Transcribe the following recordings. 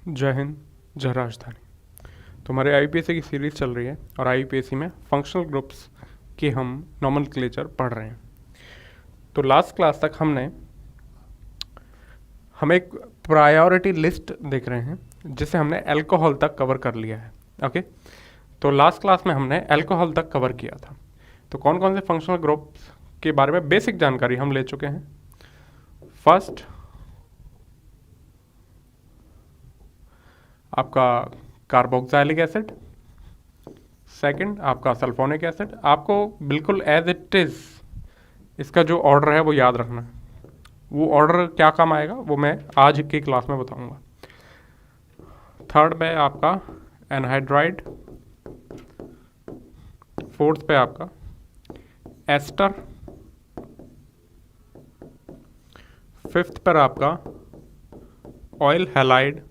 जय हिंद, जय राजधानी। तो हमारे आईपीएससी की सीरीज़ चल रही है और आईपीएससी में फंक्शनल ग्रुप्स के हम नॉमेनक्लेचर पढ़ रहे हैं। तो लास्ट क्लास तक हम एक प्रायोरिटी लिस्ट देख रहे हैं जिसे हमने अल्कोहल तक कवर कर लिया है। ओके, तो लास्ट क्लास में हमने अल्कोहल तक कवर किया था। तो कौन कौन से फंक्शनल ग्रुप्स के बारे में बेसिक जानकारी हम ले चुके हैं। फर्स्ट आपका कार्बोक्सिलिक एसिड, सेकंड आपका सल्फोनिक एसिड। आपको बिल्कुल एज इट इज़ इसका जो ऑर्डर है वो याद रखना है। वो ऑर्डर क्या काम आएगा वो मैं आज की क्लास में बताऊंगा। थर्ड पे आपका एनहाइड्राइड, फोर्थ पे आपका एस्टर, फिफ्थ पर आपका ऑयल हैलाइड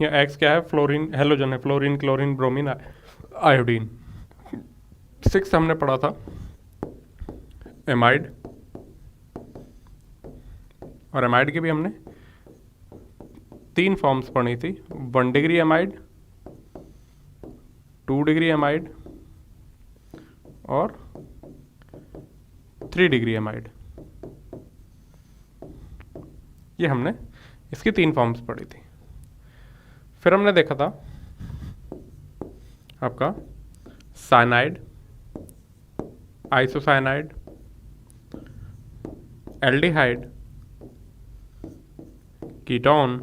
या एक्स क्या है, फ्लोरीन हेलोजन है, fluorine chlorine bromine iodine. Six हमने पढ़ा था एमाइड, और एमाइड की भी हमने तीन फॉर्म्स पढ़ी थी, 1 डिग्री एमाइड, 2 डिग्री एमाइड और 3 डिग्री एमाइड। ये हमने इसकी तीन फॉर्म्स पढ़ी थी। फिर हमने देखा था आपका साइनाइड, आइसोसाइनाइड, एल्डिहाइड, कीटोन,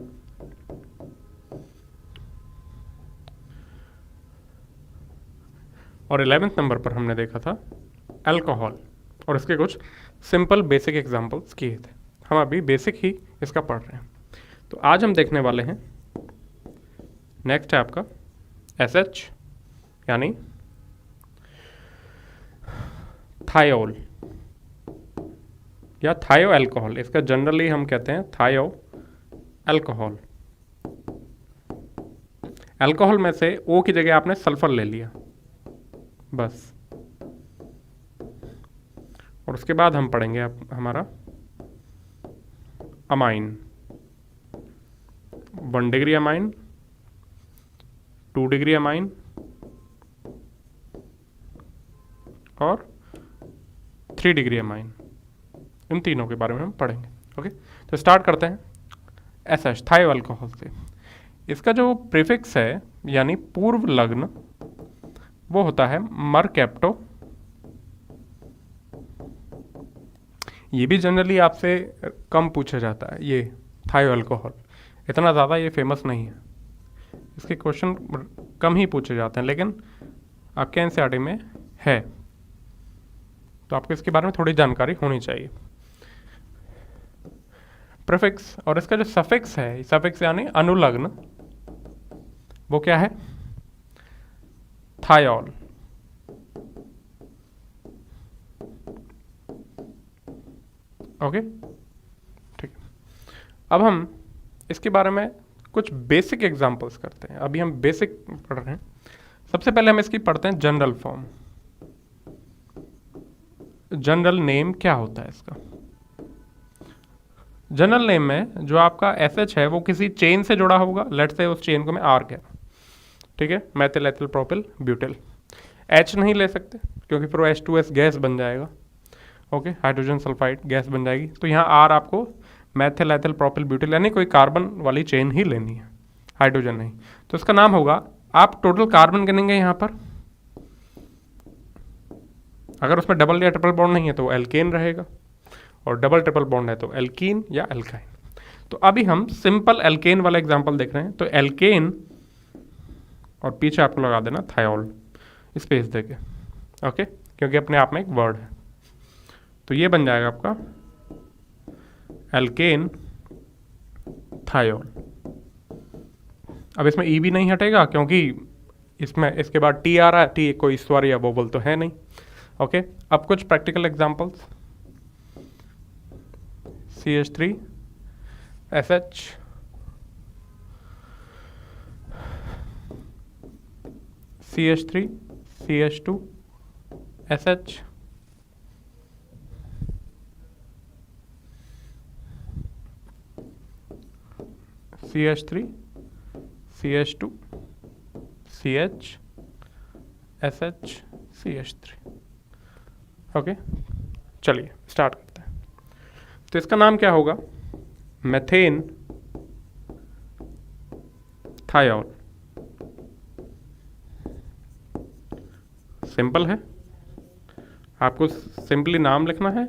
और 11वें नंबर पर हमने देखा था अल्कोहल, और इसके कुछ सिंपल बेसिक एग्जांपल्स किए थे। हम अभी बेसिक ही इसका पढ़ रहे हैं। तो आज हम देखने वाले हैं, नेक्स्ट है आपका SH यानी थायोल या थायो अल्कोहल। इसका जनरली हम कहते हैं थायो अल्कोहल। अल्कोहल में से O की जगह आपने सल्फर ले लिया बस, और उसके बाद हम पढ़ेंगे हमारा amine, 1 degree amine, 2 degree amine और 3 डिग्री अमाइन। इन तीनों के बारे में हम पढ़ेंगे। ओके, तो स्टार्ट करते हैं SH थायो अल्कोहल से। इसका जो प्रीफिक्स है यानी पूर्व लग्न वो होता है मरकैप्टो। ये भी जनरली आपसे कम पूछा जाता है, ये थायो अल्कोहल इतना ज़्यादा ये फेमस नहीं है, इसके क्वेश्चन कम ही पूछे जाते हैं, लेकिन आपके एनसीईआरटी में है तो आपको इसके बारे में थोड़ी जानकारी होनी चाहिए। प्रीफिक्स और इसका जो सफिक्स है, सफिक्स यानी अनुलग्न, वो क्या है, थायोल। ओके, ठीक है। अब हम इसके बारे में कुछ बेसिक एग्जांपल्स करते हैं। अभी हम बेसिक पढ़ रहे हैं। सबसे पहले हम इसकी पढ़ते हैं जनरल फॉर्म। जनरल नेम क्या होता है इसका? जनरल नेम में जो आपका SH है वो किसी चेन से जुड़ा होगा। लेट्स से उस चेन को मैं R कह रहा हूँ, ठीक है, methyl ethyl propyl butyl. H नहीं ले सकते क्योंकि फिर वो H2S गैस बन जाएगा। ओके, हाइड्रोजन सल्फाइड गैस बन जाएगी। तो यहाँ R आपको मेथिल एथिल प्रोपिल ब्यूटिल यानी कोई कार्बन वाली चेन ही लेनी है, हाइड्रोजन नहीं। तो इसका नाम होगा, आप टोटल कार्बन गिनेंगे यहाँ पर, अगर उसमें डबल या ट्रिपल बॉन्ड नहीं है तो एल्केन रहेगा, और डबल ट्रिपल बॉन्ड है तो एल्कीन या एल्काइन। तो अभी हम सिंपल एल्केन वाला एग्जांपल देख रहे हैं। तो एल्केन और पीछे आपको लगा देना थायोल स्पेस देके, ओके, क्योंकि अपने आप में एक वर्ड है। तो ये बन जाएगा आपका एल्केन थायोल। अब इसमें ई भी नहीं हटेगा क्योंकि इसमें इसके बाद टी आ रहा है, टी कोई स्वर या वोवल तो है नहीं। ओके, अब कुछ practical examples. CH3 SH, CH3 CH2 SH, CH3 CH2 CH SH CH3। Okay, चलिए स्टार्ट करते हैं। तो इसका नाम क्या होगा? Methane thiol. सिंपल है, आपको सिंपली नाम लिखना है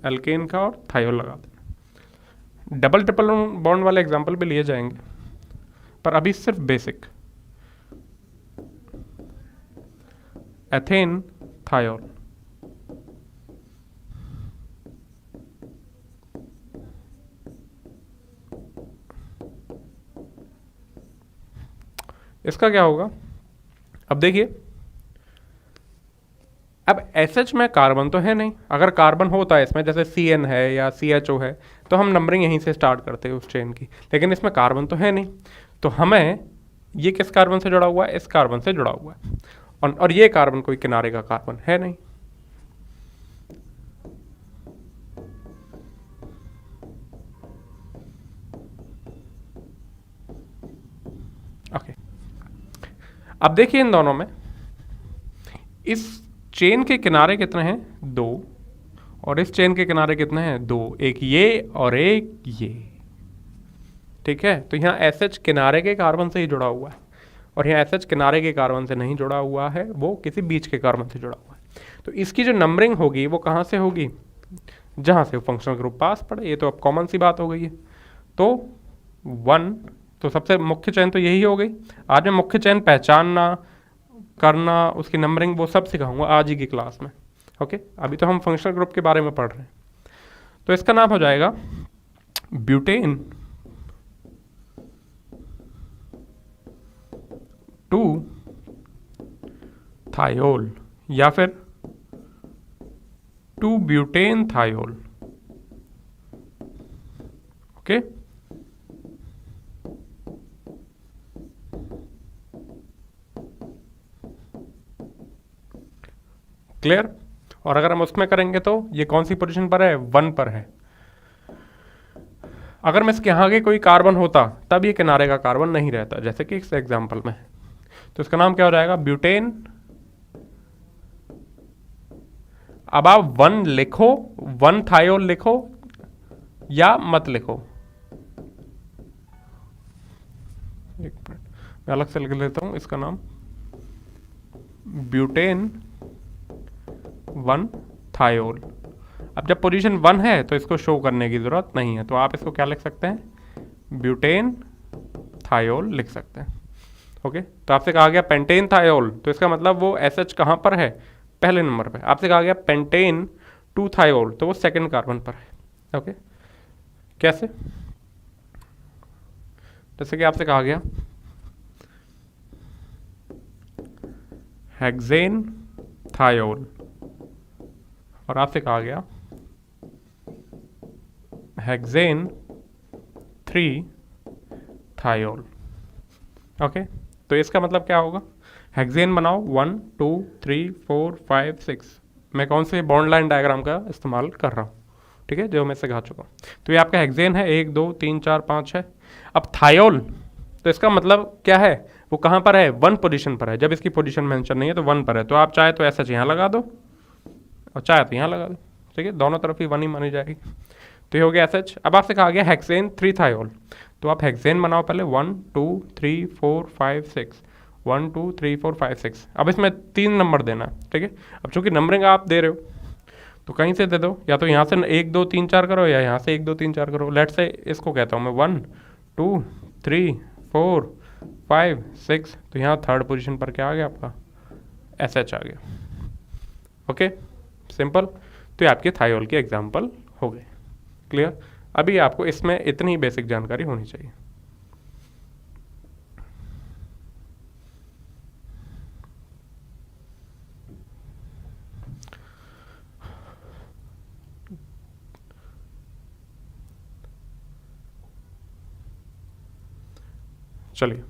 एल्केन का और थायोल लगा देना। डबल ट्रिपल बॉन्ड वाले एग्जांपल भी लिए जाएंगे, पर अभी सिर्फ बेसिक। एथेन थायोल, इसका क्या होगा? अब देखिए, अब SH में कार्बन तो है नहीं। अगर कार्बन होता है इसमें, जैसे CN है या CHO है, तो हम नंबरिंग यहीं से स्टार्ट करते हैं उस चेन की। लेकिन इसमें कार्बन तो है नहीं, तो हमें ये किस कार्बन से जुड़ा हुआ है? इस कार्बन से जुड़ा हुआ है। और ये कार्बन कोई किनारे का कार्बन है नहीं। ओके, अब देखिए इन दोनों में, इस चेन के किनारे कितने हैं? 2। और इस चेन के किनारे कितने हैं? 2। एक ये और एक ये। ठीक है, तो यहाँ SH किनारे के कार्बन से ही जुड़ा हुआ है, और यहाँ SH किनारे के कार्बन से नहीं जुड़ा हुआ है, वो किसी बीच के कार्बन से जुड़ा हुआ है। तो इसकी जो नंबरिंग होगी वो कहाँ से होगी? जहाँ से फंक्शनल ग्रुप पास पड़े। ये तो अब कॉमन सी बात हो गई है। तो 1, तो सबसे मुख्य चेन तो यही हो गई। आज मैं मुख्य चेन पहचानना, करना, उसकी नंबरिंग, वो सब सिखाऊंगा आज ही की क्लास में। ओके, अभी तो हम फंक्शनल ग्रुप के बारे में पढ़ रहे हैं। तो इसका नाम हो जाएगा ब्यूटेन 2 थायोल, या फिर 2 ब्यूटेन थायोल। Okay, clear? और अगर हम उसमें करेंगे तो ये कौन सी पोजीशन पर है? 1 पर है। अगर मैं इसके आगे कोई कार्बन होता तब ये किनारे का कार्बन नहीं रहता, जैसे कि इस एग्जांपल में। तो इसका नाम क्या हो जाएगा? ब्यूटेन। अब आप 1 लिखो, 1 थायोल लिखो या मत लिखो। एक मिनट, मैं अलग से लिख लेता हूं इसका नाम, ब्यूटेन 1 थायोल। अब जब पोजीशन 1 है तो इसको शो करने की ज़रूरत नहीं है, तो आप इसको क्या लिख सकते हैं? ब्यूटेन थायोल लिख सकते हैं। ओके, तो आपसे कहा गया पेंटेन थायोल, तो इसका मतलब वो SH कहाँ पर है? पहले नंबर पे। आपसे कहा गया पेंटेन 2 थायोल, तो वो सेकंड कार्बन पर है। ओके, कैसे? जैसे कि आपसे कहा गया हेक्सेन थायोल, और आपसे कहा गया हेक्सेन 3 थायोल। ओके, तो इसका मतलब क्या होगा? हेक्सेन बनाओ 1 2 3 4 5 6। मैं कौन से बॉन्ड लाइन डायग्राम का इस्तेमाल कर रहा हूँ? ठीक है, जो मैं सिखा चुका हूँ। तो ये आपका हेक्सेन है, 1 2 3 4 5 6। अब थायोल, तो इसका मतलब क्या है? वो कहाँ पर है? 1 पोजीशन पर है। जब इसकी पोजीशन मेंशन नहीं है तो 1 पर है। तो आप चाहे तो SH यहाँ लगा दो और चाहे तो यहाँ लगा दो। ठीक है, दोनों तरफ ही 1 ही मानी जाएगी। तो ये हो गया SH। अब आपसे कहा गया हेक्सेन 3 थायोल, तो आप हेक्सेन बनाओ पहले 1 2 3 4 5 6, 1 2 3 4 5 6। अब इसमें 3 नंबर देना। ठीक है, अब चूंकि नंबरिंग आप दे रहे हो तो कहीं से दे दो, या तो यहाँ से 1 2 3 4 करो, या यहाँ से 1 2 3 4 करो। लेट से इसको कहता हूँ मैं 1 2 3 4 5 6, तो यहाँ थर्ड पोजीशन पर क्या आ गया? आपका SH आ गया। Okay, simple. तो ये आपके थायोल के एग्जाम्पल हो गए। क्लियर? अभी आपको इसमें इतनी बेसिक जानकारी होनी चाहिए। चलिए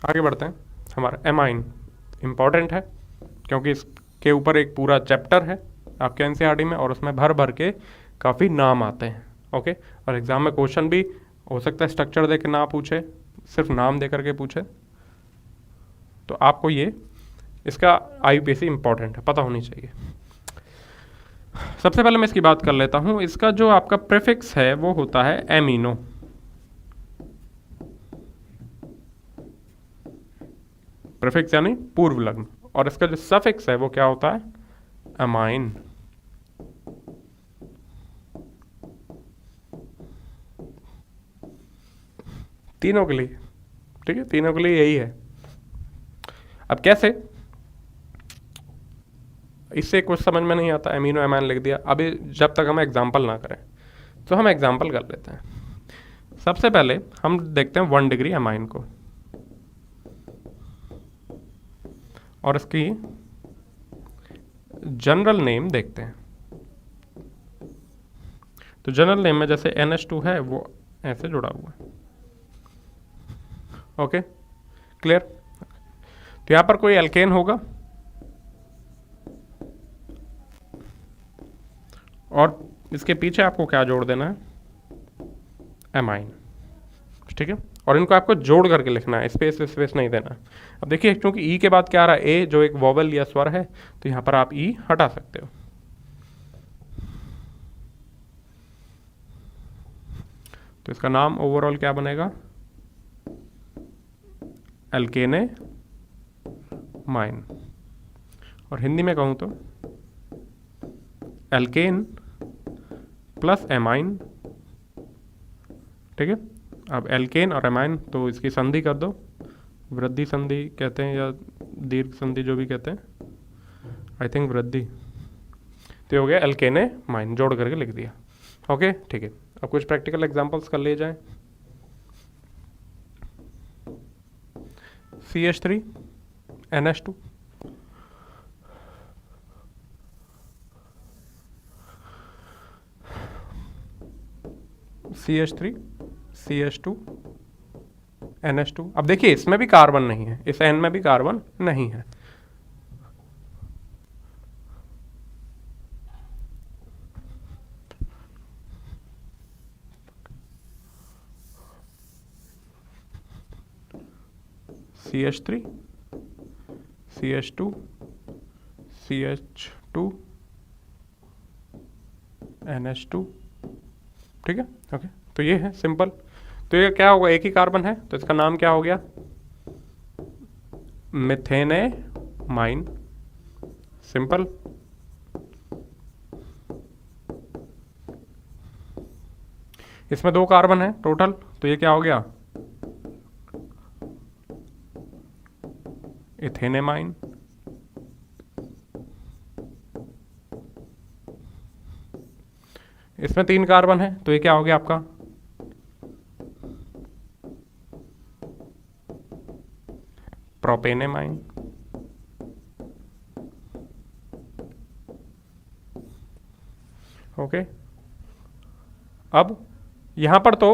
आगे बढ़ते हैं। हमारा एमाइन इम्पॉर्टेंट है क्योंकि इसके ऊपर एक पूरा चैप्टर है आपके एनसीईआरटी में, और उसमें भर भर के काफ़ी नाम आते हैं। ओके, और एग्ज़ाम में क्वेश्चन भी हो सकता है स्ट्रक्चर दे के ना पूछे, सिर्फ नाम दे करके पूछे तो आपको ये इसका IUPAC इंपॉर्टेंट है, पता होनी चाहिए। सबसे पहले मैं इसकी बात कर लेता हूँ। इसका जो आपका प्रीफिक्स है वो होता है एमिनो, प्रीफिक्स यानी पूर्व लग्न, और इसका जो सफिक्स है वो क्या होता है, अमाइन। तीनों के लिए, ठीक है, तीनों के लिए यही है। अब कैसे, इससे कुछ समझ में नहीं आता, एमिनो अमाइन लिख दिया। अभी जब तक हम एग्जाम्पल ना करें तो हम एग्जाम्पल कर लेते हैं। सबसे पहले हम देखते हैं 1 डिग्री अमाइन को, और इसकी जनरल नेम देखते हैं। तो जनरल नेम में जैसे NH2 है वो ऐसे जुड़ा हुआ है। Okay, clear. तो यहां पर कोई एल्केन होगा और इसके पीछे आपको क्या जोड़ देना है, एमाइन, ठीक है। और इनको आपको जोड़ करके लिखना है, स्पेस स्पेस नहीं देना। अब देखिए, क्योंकि ई के बाद क्या आ रहा है, ए जो एक वोवेल या स्वर है, तो यहां पर आप ई हटा सकते हो। तो इसका नाम ओवरऑल क्या बनेगा, एल्केने माइन। और हिंदी में कहूं तो एल्केन प्लस एमाइन, ठीक है। अब एल्केन और एमाइन, तो इसकी संधि कर दो, वृद्धि संधि कहते हैं या दीर्घ संधि, जो भी कहते हैं, आई थिंक वृद्धि। तो हो गया एल्केने माइन, जोड़ करके लिख दिया। ओके, ठीक है। अब कुछ प्रैक्टिकल एग्जांपल्स कर लिए जाएं। CH3 NH2, CH3 CH2 NH2। अब देखिए, इसमें भी कार्बन नहीं है, इस N में भी कार्बन नहीं है। CH3 CH2 CH2 NH2, ठीक है। ओके, तो ये है सिंपल। तो ये क्या होगा, एक ही कार्बन है, तो इसका नाम क्या हो गया, मिथेनेमाइन, सिंपल। इसमें 2 कार्बन है टोटल, तो ये क्या हो गया, इथेनेमाइन। इसमें 3 कार्बन है, तो ये क्या हो गया आपका, प्रोपेनेमाइन। ओके, अब यहां पर तो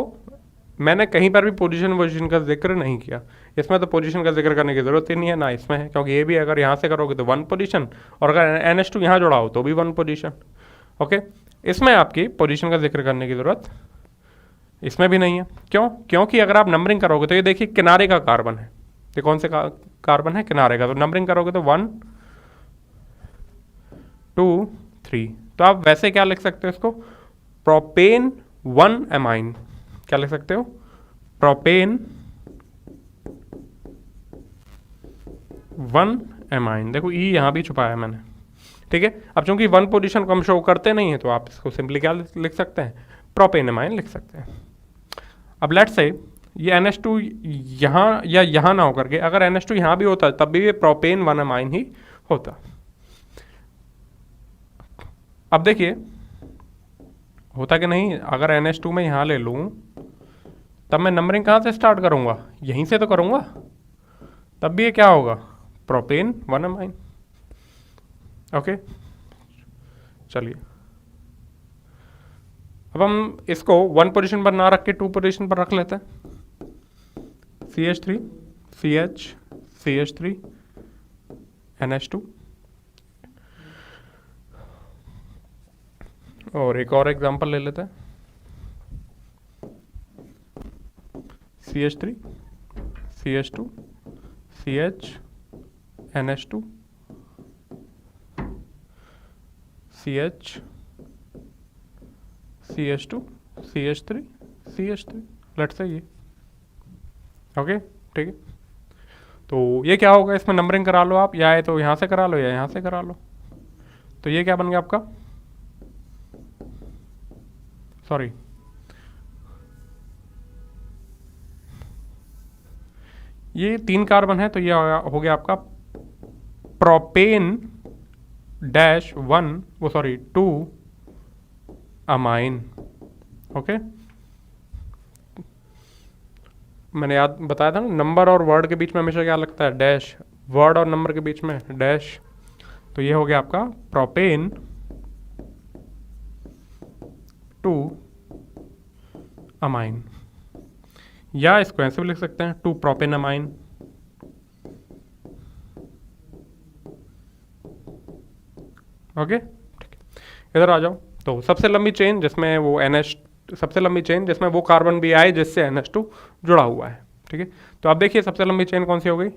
मैंने कहीं पर भी पोजीशन का जिक्र नहीं किया। इसमें तो पोजीशन का जिक्र करने की जरूरत ही नहीं है, ना इसमें है, क्योंकि ये भी अगर यहाँ से करोगे तो 1 पोजीशन, और अगर NH2 यहाँ जोड़ा हो तो भी 1 पोजीशन। ओके, इसमें आपकी पोजीशन का जिक्र करने की जरूरत इसमें भी नहीं है। क्यों, क्योंकि अगर आप नंबरिंग करोगे तो ये देखिए किनारे का कार्बन है, ये कौन से कार्बन है, किनारे का, तो नंबरिंग करोगे तो 1 2 3। तो आप वैसे क्या लिख सकते हो इसको, प्रोपेन 1 एमाइन, क्या लिख सकते हो, प्रोपेन 1 एमाइन। देखो ई यहां भी छुपाया मैंने, ठीक है। अब चूंकि 1 पोजीशन को हम शो करते नहीं है, तो आप इसको सिंपली क्या लिख सकते हैं, प्रोपेन एमाइन लिख सकते हैं। अब लेट्स से ये NH2 यहाँ या यहाँ ना होकर के अगर NH2 यहाँ भी होता तब भी ये प्रोपेन 1 एमाइन ही होता। अब देखिए होता कि नहीं, अगर NH2 में यहाँ ले लूँ तब मैं नंबरिंग कहाँ से स्टार्ट करूँगा, यहीं से तो करूँगा, तब भी ये क्या होगा, प्रोपेन 1 एमाइन। ओके, चलिए अब हम इसको 1 पोजीशन पर ना रख के 2 पोजीशन पर रख लेते हैं। CH3 CH CH3 NH2। और एक और एग्जांपल ले लेते हैं, CH3 CH2 CH NH2 CH CH2 CH3 CH3, let's say ये। ओके ठीक है, तो ये क्या होगा, इसमें नंबरिंग करा लो आप, या तो यहाँ से करा लो या यहाँ से करा लो। तो ये क्या बन गया आपका, सॉरी ये 3 कार्बन है, तो ये हो गया आपका प्रोपेन डैश 1 वो सॉरी 2 अमाइन। ओके, मैंने याद बताया था ना, नंबर और वर्ड के बीच में हमेशा क्या लगता है, डैश। वर्ड और नंबर के बीच में डैश। तो ये हो गया आपका प्रोपेन 2 अमाइन, या इसको ऐसे भी लिख सकते हैं 2 प्रोपेन अमाइन। ओके ठीक है, इधर आ जाओ। तो सबसे लंबी चेन जिसमें वो NH, सबसे लंबी चेन जिसमें वो कार्बन भी आए जिससे NH2 जुड़ा हुआ है। ठीक है, तो आप देखिए सबसे लंबी चेन कौन सी हो गई,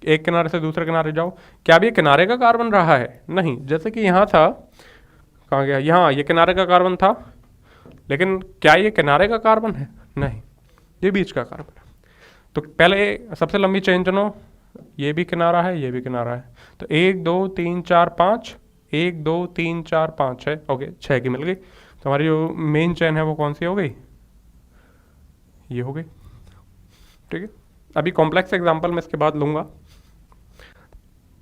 एक किनारे से दूसरे किनारे जाओ। क्या अब ये किनारे का कार्बन रहा है? नहीं, जैसे कि यहाँ था, कहाँ गया, यहाँ ये किनारे का कार्बन था, लेकिन क्या ये किनारे का कार्बन है? नहीं, ये बीच का कार्बन है। तो पहले सबसे लंबी चेन चुनो, ये भी किनारा है, ये भी किनारा है। तो 1 2 3 4 5, 1 2 3 4 5 6, ओके 6 की मिल गई। तो हमारी जो मेन चेन है वो कौन सी हो गई, ये हो गई। ठीक है, अभी कॉम्प्लेक्स एग्जांपल मैं इसके बाद लूँगा।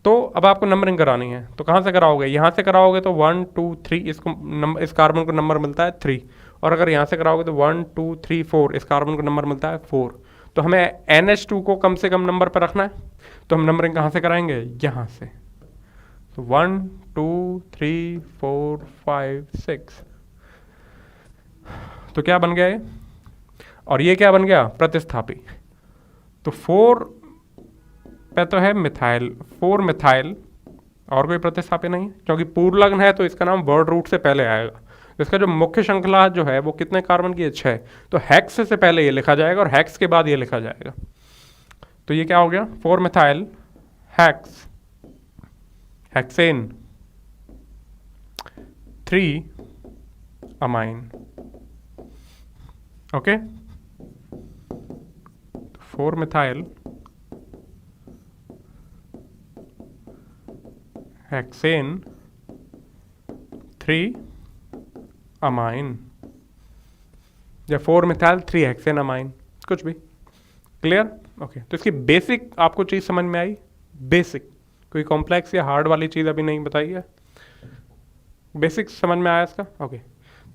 तो अब आपको नंबरिंग करानी है, तो कहाँ से कराओगे, यहाँ से कराओगे तो 1 2 3, इसको इस कार्बन को नंबर मिलता है 3, और अगर यहाँ से कराओगे तो 1 2 3 4, इस कार्बन को नंबर मिलता है 4। तो हमें NH2 को कम से कम नंबर पर रखना है, तो हम नंबरिंग कहाँ से कराएंगे, यहाँ से। तो 1 2 3 4 5 6, तो क्या बन गया ये, और ये क्या बन गया, प्रतिस्थापी। तो 4 पे तो है मिथाइल, 4 मिथाइल, और कोई प्रतिस्थापी नहीं है, क्योंकि पूर्वलग्न है तो इसका नाम वर्ड रूट से पहले आएगा। इसका जो मुख्य श्रृंखला जो है वो कितने कार्बन की है, 6। तो हेक्स से पहले ये लिखा जाएगा और हेक्स के बाद ये लिखा जाएगा। तो ये क्या हो गया, 4 methyl hex hexane 3 amine. Okay, 4 methyl hexane 3 amine, या 4 मिथाइल 3 हेक्सेन अमाइन, कुछ भी। क्लियर? ओके, तो इसकी बेसिक आपको चीज़ समझ में आई, बेसिक, कोई कॉम्प्लेक्स या हार्ड वाली चीज़ अभी नहीं बताई है, बेसिक समझ में आया इसका। ओके,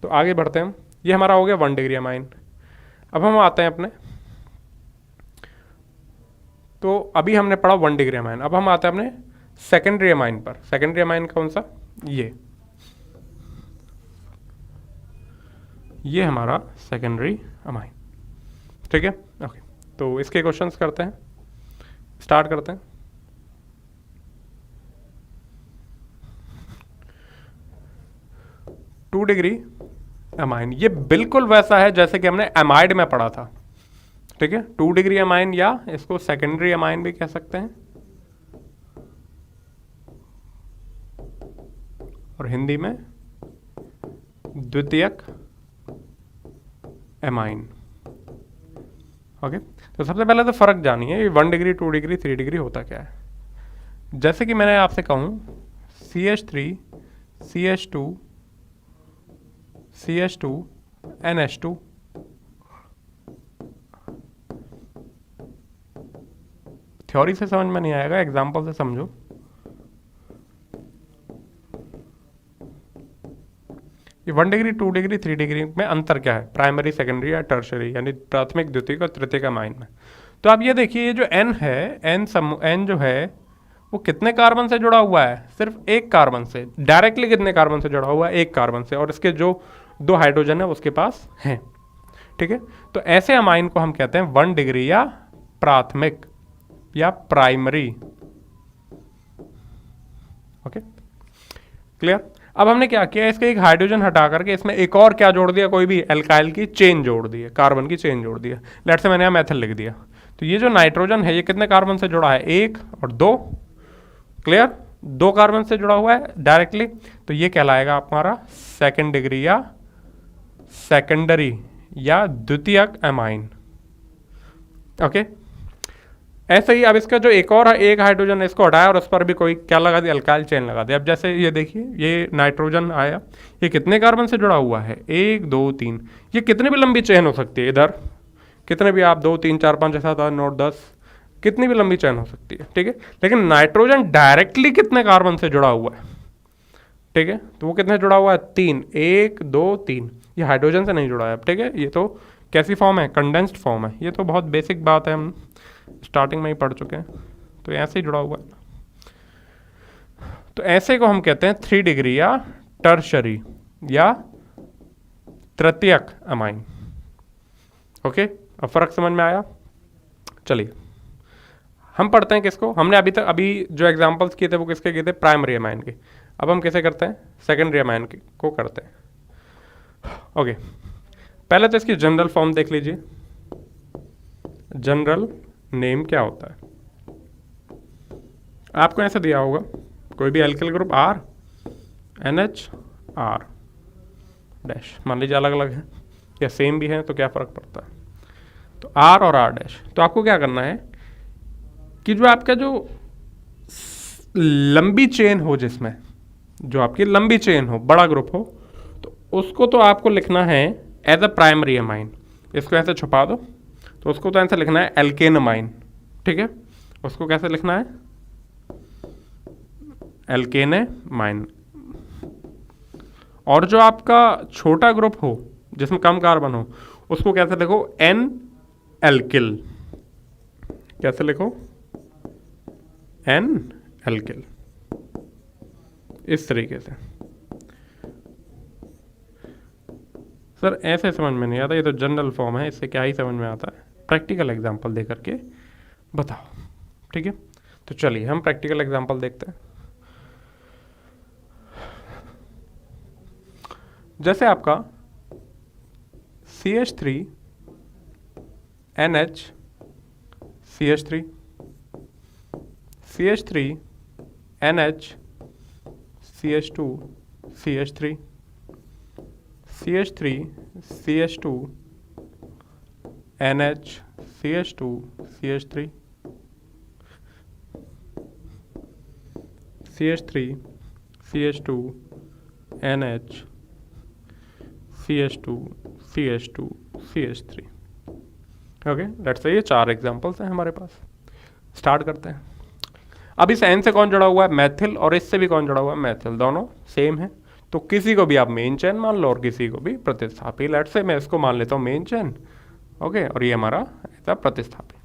तो आगे बढ़ते हैं। ये हमारा हो गया 1 डिग्री अमाइन। अब हम आते हैं अपने, तो अभी हमने पढ़ा 1 डिग्री अमाइन, अब हम आते हैं अपने सेकेंडरी अमाइन पर। सेकेंडरी अमाइन कौन सा, ये हमारा सेकेंडरी अमाइन। ठीक है, ओके, तो इसके क्वेश्चंस करते हैं, स्टार्ट करते हैं। टू डिग्री अमाइन, ये बिल्कुल वैसा है जैसे कि हमने एमाइड में पढ़ा था। ठीक है, 2 डिग्री अमाइन, या इसको सेकेंडरी अमाइन भी कह सकते हैं, और हिंदी में द्वितीयक एमाइन। ओके, तो सबसे पहले तो फर्क जानिए 1 डिग्री 2 डिग्री 3 डिग्री होता क्या है। जैसे कि मैंने आपसे कहूँ CH3 CH2 CH2 NH2, theory से समझ में नहीं आएगा, एग्जाम्पल से समझो। ये 1 डिग्री 2 डिग्री 3 डिग्री में अंतर क्या है, प्राइमरी सेकेंडरी या टर्शरी, यानी प्राथमिक द्वितीयक और तृतीयक अमाइन में। तो आप ये देखिए, ये जो N है, N जो है वो कितने कार्बन से जुड़ा हुआ है, सिर्फ एक कार्बन से। डायरेक्टली कितने कार्बन से जुड़ा हुआ है, एक कार्बन से, और इसके जो 2 हाइड्रोजन है उसके पास हैं। ठीक है, तो ऐसे अमाइन को हम कहते हैं 1 डिग्री या प्राथमिक या प्राइमरी। Okay, clear? अब हमने क्या किया, इसका एक हाइड्रोजन हटा करके इसमें एक और क्या जोड़ दिया, कोई भी एल्काइल की चेन जोड़ दी है, कार्बन की चेन जोड़ दी है। लेट्स से मैंने यहाँ मेथल लिख दिया, तो ये जो नाइट्रोजन है ये कितने कार्बन से जुड़ा है, 1 और 2, क्लियर, 2 कार्बन से जुड़ा हुआ है डायरेक्टली, तो ये कहलाएगा हमारा सेकेंड डिग्री या सेकेंडरी या द्वितीयक एमाइन। ओके, ऐसे ही अब इसका जो एक और है, एक हाइड्रोजन इसको हटाया और उस पर भी कोई क्या लगा दिया, अल्काइल चेन लगा दिया। अब जैसे ये देखिए ये नाइट्रोजन आया, ये कितने कार्बन से जुड़ा हुआ है, 1 2 3, ये कितनी भी लंबी चेन हो सकती है, इधर कितने भी आप 2 3 4 5 6 7 8 9 10 कितनी भी लंबी चेन हो सकती है, ठीक है। लेकिन नाइट्रोजन डायरेक्टली कितने कार्बन से जुड़ा हुआ है, ठीक है, तो वो कितने जुड़ा हुआ है, 3, 1 2 3, ये हाइड्रोजन से नहीं जुड़ा है, ठीक है। ये तो कैसी फॉर्म है, कंडेंस्ड फॉर्म है, ये तो बहुत बेसिक बात है, हम स्टार्टिंग में ही पढ़ चुके हैं, तो ऐसे ही जुड़ा हुआ है। तो ऐसे को हम कहते हैं 3 डिग्री या टर्शरी या तृतीयक अमाइन। ओके, अब फर्क समझ में आया। चलिए हम पढ़ते हैं किसको, हमने अभी जो एग्जांपल्स किए थे वो किसके किए थे, प्राइमरी अमाइन के। अब हम कैसे करते हैं, सेकेंडरी अमाइन को करते हैं। ओके, पहले तो इसकी जनरल फॉर्म देख लीजिए। जनरल नेम क्या होता है, आपको ऐसे दिया होगा, कोई भी alkyl group R NH R dash, मान लीजिए अलग अलग है या सेम भी है तो क्या फ़र्क पड़ता है, तो R और R डैश। तो आपको क्या करना है कि जो आपका जो लंबी चेन हो, जिसमें जो आपकी लंबी चेन हो, बड़ा ग्रुप हो, तो उसको तो आपको लिखना है एज अ प्राइमरी अमाइन। इसको ऐसे छुपा दो, तो उसको तो ऐसे लिखना है एल्केन अमाइन, ठीक है। उसको कैसे लिखना है, एल्केन अमाइन। और जो आपका छोटा ग्रुप हो जिसमें कम कार्बन हो, उसको कैसे लिखो, एन एल्किल। कैसे लिखो, एन एल्किल, इस तरीके से। सर ऐसे समझ में नहीं आता, ये तो जनरल फॉर्म है, इससे क्या ही समझ में आता है, प्रैक्टिकल एग्जांपल दे करके बताओ, ठीक है। तो चलिए हम प्रैक्टिकल एग्जांपल देखते हैं। जैसे आपका CH3 NH CH3 CH3 NH CH2 CH3 CH3 CH2 NH CH2 CH3 CH3 CH2 NH CH2 CH2 CH3। Okay, let's से ये 4 एग्जांपल्स हैं हमारे पास। स्टार्ट करते हैं। अब इस N से कौन जुड़ा हुआ है, मैथिल, और इससे भी कौन जुड़ा हुआ है, मैथिल, दोनों सेम है। तो किसी को भी आप मेन चेन मान लो और किसी को भी प्रतिस्थापी। लेट्स से मैं इसको मान लेता हूँ मेन चेन, ओके, और ये हमारा ऐसा प्रतिस्थापी।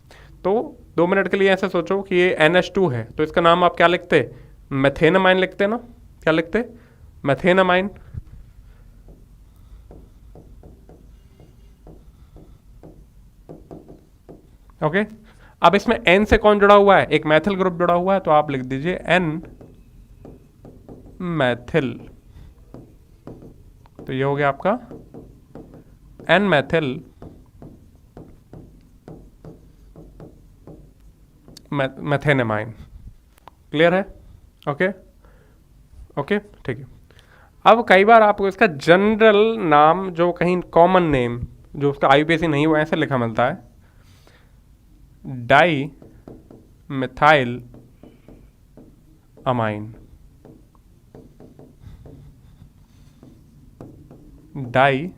तो 2 मिनट के लिए ऐसे सोचो कि ये NH2 है, तो इसका नाम आप क्या लिखते, मेथेनमाइन लिखते ना, क्या लिखते, मेथेनमाइन। ओके, अब इसमें N से कौन जुड़ा हुआ है, एक मैथिल ग्रुप जुड़ा हुआ है, तो आप लिख दीजिए N मैथिल। तो ये हो गया आपका N मैथिल मेथेनमाइन। क्लियर है, ओके ओके, ठीक है। अब कई बार आपको इसका जनरल नाम, जो कहीं कॉमन नेम जो उसका IUPAC नहीं हुआ, ऐसे लिखा मिलता है, di methyl amine. Di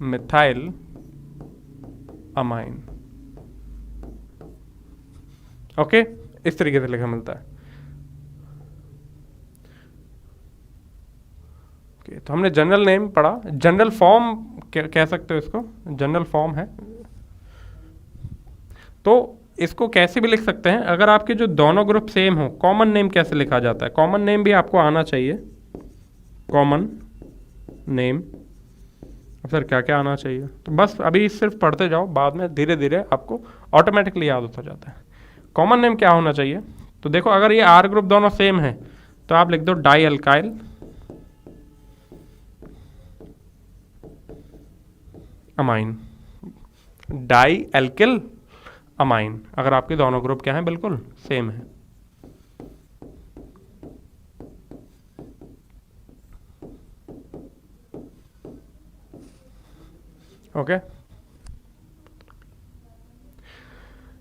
methyl amine, okay, इस तरीके से लिखा मिलता है। ओके, तो हमने जनरल नेम पढ़ा, जनरल फॉर्म कह सकते हो इसको, जनरल फॉर्म है। तो इसको कैसे भी लिख सकते हैं, अगर आपके जो दोनों ग्रुप सेम हो, कॉमन नेम कैसे लिखा जाता है, कॉमन नेम भी आपको आना चाहिए, कॉमन नेम। अब सर क्या क्या आना चाहिए, तो बस अभी सिर्फ पढ़ते जाओ, बाद में धीरे धीरे आपको ऑटोमेटिकली याद होता जाता है। कॉमन नेम क्या होना चाहिए, तो देखो अगर ये R ग्रुप दोनों सेम है तो आप लिख दो di alkyl amine, di alkyl amine, अगर आपके दोनों ग्रुप क्या हैं, बिल्कुल सेम है। Okay,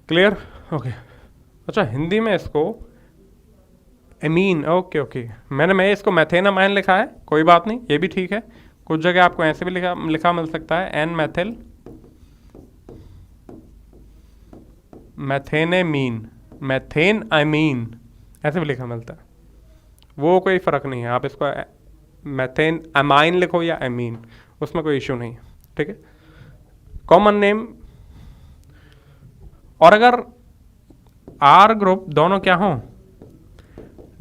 clear? ओके, अच्छा हिंदी में इसको एमीन, ओके ओके, मैं इसको मैथेनामाइन लिखा है, कोई बात नहीं, ये भी ठीक है। कुछ जगह आपको ऐसे भी लिखा मिल सकता है, एन मैथिल मैथेनेमीन, मैथेन अमीन, ऐसे भी लिखा मिलता है, वो कोई फ़र्क नहीं है। आप इसको मैथेन अमाइन लिखो या एमीन, उसमें कोई इशू नहीं है, ठीक है। कॉमन नेम, और अगर आर ग्रुप दोनों क्या हों,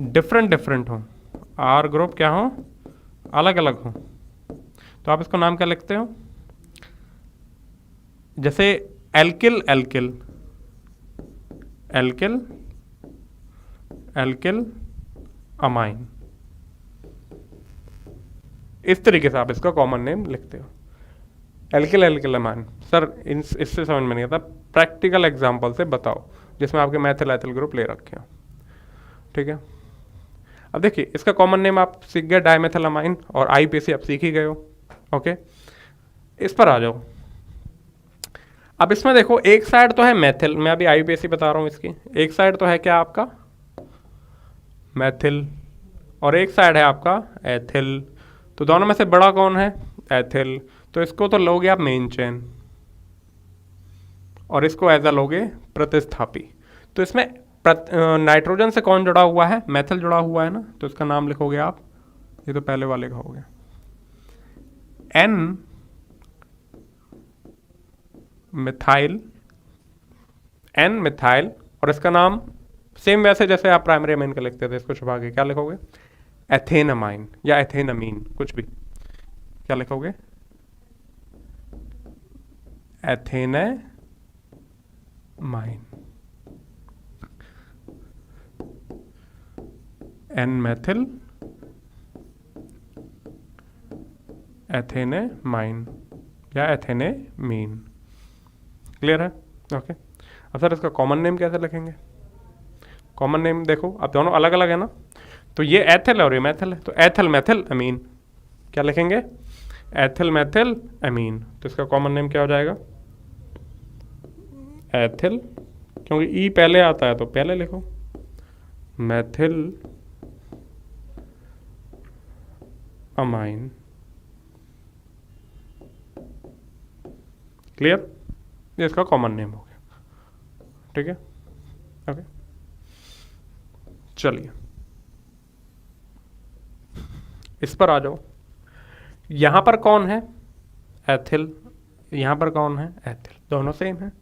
डिफरेंट डिफरेंट हों, आर ग्रुप क्या हों, अलग अलग हों, तो आप इसको नाम क्या लिखते हो? जैसे alkyl alkyl, alkyl alkyl amine, इस तरीके से आप इसका कॉमन नेम लिखते हो, एल्किल एल्किल अमाइन। सर इससे समझ में नहीं आता, प्रैक्टिकल एग्जांपल से बताओ जिसमें आपके मैथिल एथिल ग्रुप ले रखे हो, ठीक है। अब देखिए इसका कॉमन नेम आप सीख गए, डाइमेथिलामाइन, और आईपीसी आप सीख ही गए हो, ओके। इस पर आ जाओ। अब इसमें देखो एक साइड तो है मैथिल, मैं अभी आईपीसी बता रहा हूँ इसकी, एक साइड तो है क्या आपका मैथिल, और एक साइड है आपका एथिल, तो दोनों में से बड़ा कौन है? एथिल, तो इसको तो लोगे आप मेन चेन, और इसको एज अ लोगे प्रतिस्थापी। तो इसमें नाइट्रोजन से कौन जुड़ा हुआ है? मेथल जुड़ा हुआ है ना, तो इसका नाम लिखोगे आप, ये तो पहले वाले का हो गया, एन मिथाइल, एन मिथाइल, और इसका नाम सेम वैसे जैसे आप प्राइमरी अमीन का लिखते थे, इसको छुपा के क्या लिखोगे? एथेनामाइन या एथेनामीन, कुछ भी, क्या लिखोगे? एथेनामाइन, एन मैथिल एथेनामाइन या एथेनेमीन, क्लियर है? ओके। अब सर इसका कॉमन नेम कैसे लिखेंगे? कॉमन नेम देखो, अब दोनों अलग अलग है ना, तो ये एथिल और ये मैथिल है, तो एथिल मैथिल अमीन, क्या लिखेंगे? एथिल मैथिल अमीन, तो इसका कॉमन नेम क्या हो जाएगा? एथिल, क्योंकि ई पहले आता है तो पहले लिखो, मैथिल अमाइन, क्लियर? ये इसका कॉमन नेम हो गया, ठीक है, ओके। चलिए इस पर आ जाओ, यहां पर कौन है? एथिल, यहां पर कौन है? एथिल, दोनों सेम है,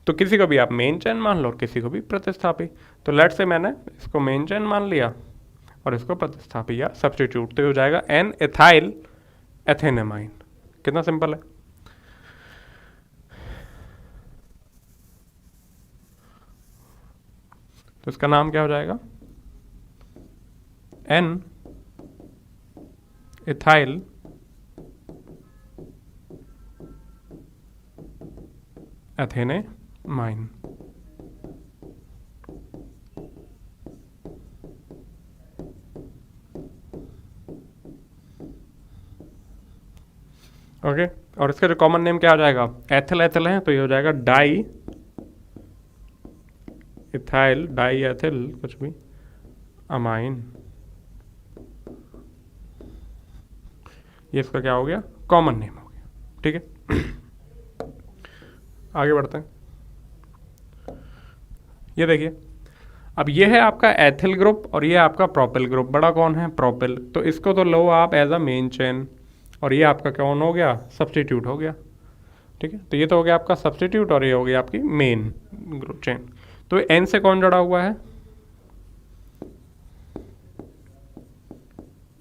तो किसी को भी आप मेन चेन मान लो और किसी को भी प्रतिस्थापी, तो लेट से मैंने इसको मेन चेन मान लिया और इसको प्रतिस्थापी या सब्स्टिट्यूट, तो हो जाएगा एन एथाइल एथेनामाइन, कितना सिंपल है। तो इसका नाम क्या हो जाएगा? N ethyl ethanamine, okay. और इसका जो कॉमन नेम क्या हो जाएगा? एथिल एथिल है तो ये हो जाएगा डाई इथाइल, डाई एथिल कुछ भी अमाइन, ये इसका क्या हो गया? कॉमन नेम हो गया, ठीक है। आगे बढ़ते हैं, ये देखिए अब ये है आपका एथिल ग्रुप और ये आपका प्रोपिल ग्रुप, बड़ा कौन है? प्रोपिल, तो इसको तो लो आप एज अ मेन चेन, और ये आपका कौन हो गया? सब्स्टिट्यूट हो गया, ठीक है। तो ये तो हो गया आपका सब्स्टिट्यूट और ये हो गया आपकी मेन ग्रुप चेन। तो एन से कौन जुड़ा हुआ है?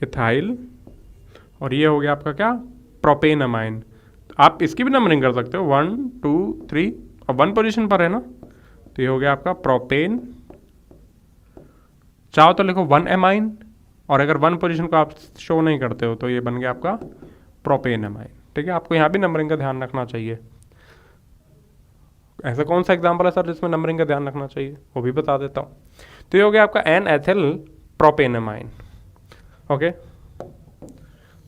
इथाइल, और ये हो गया आपका क्या? प्रोपेनामाइन। आप इसकी भी नंबरिंग कर सकते हो, 1 2 3, और 1 पोजीशन पर है ना, तो ये हो गया आपका प्रोपेन, चाहो तो लिखो 1 एमाइन, और अगर 1 पोजीशन को आप शो नहीं करते हो तो ये बन गया आपका प्रोपेन एमाइन, ठीक है। आपको यहाँ भी नंबरिंग का ध्यान रखना चाहिए, ऐसा कौन सा एग्जाम्पल है सर जिसमें नंबरिंग का ध्यान रखना चाहिए, वो भी बता देता हूँ। तो ये हो गया आपका N ethyl propanamine. Okay,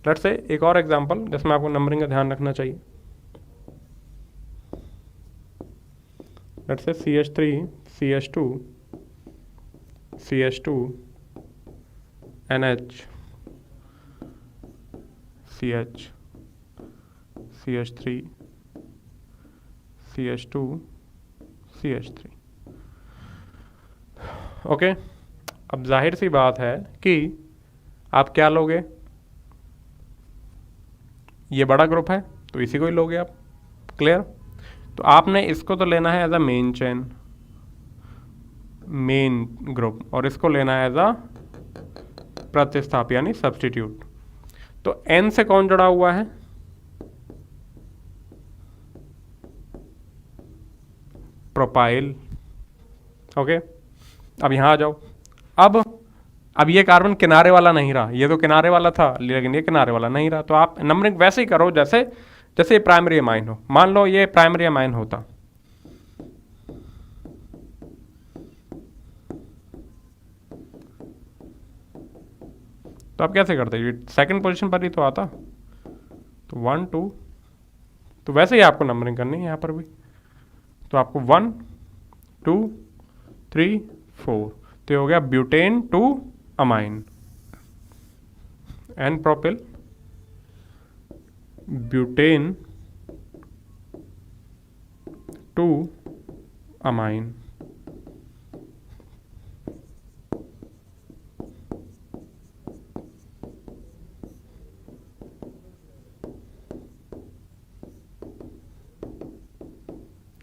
let's say एक और एग्जाम्पल जिसमें आपको नंबरिंग का ध्यान रखना चाहिए। Let's say CH3 CH2 CH2 NH CH CH3 CH2 CH3। Okay, अब जाहिर सी बात है कि आप क्या लोगे, ये बड़ा ग्रुप है तो इसी को ही लोगे आप। क्लियर? तो आपने इसको तो लेना है as a main chain, main group, और इसको लेना है एज अ प्रतिस्थापी यानी सब्स्टिट्यूट। तो एन से कौन जुड़ा हुआ है? प्रोपाइल। ओके, अब यहां आ जाओ। अब ये कार्बन किनारे वाला नहीं रहा, ये तो किनारे वाला था लेकिन ये किनारे वाला नहीं रहा, तो आप नंबरिंग वैसे ही करो जैसे जैसे ये प्राइमरी अमाइन हो। मान लो ये प्राइमरी अमाइन होता, तो आप कैसे करते? ये सेकंड पोजीशन पर ही तो आता, तो 1 2, तो वैसे ही आपको नंबरिंग करनी है यहाँ पर भी। तो आपको 1 2 3 4, तो ये हो गया butane two amine, N propyl butane two amine.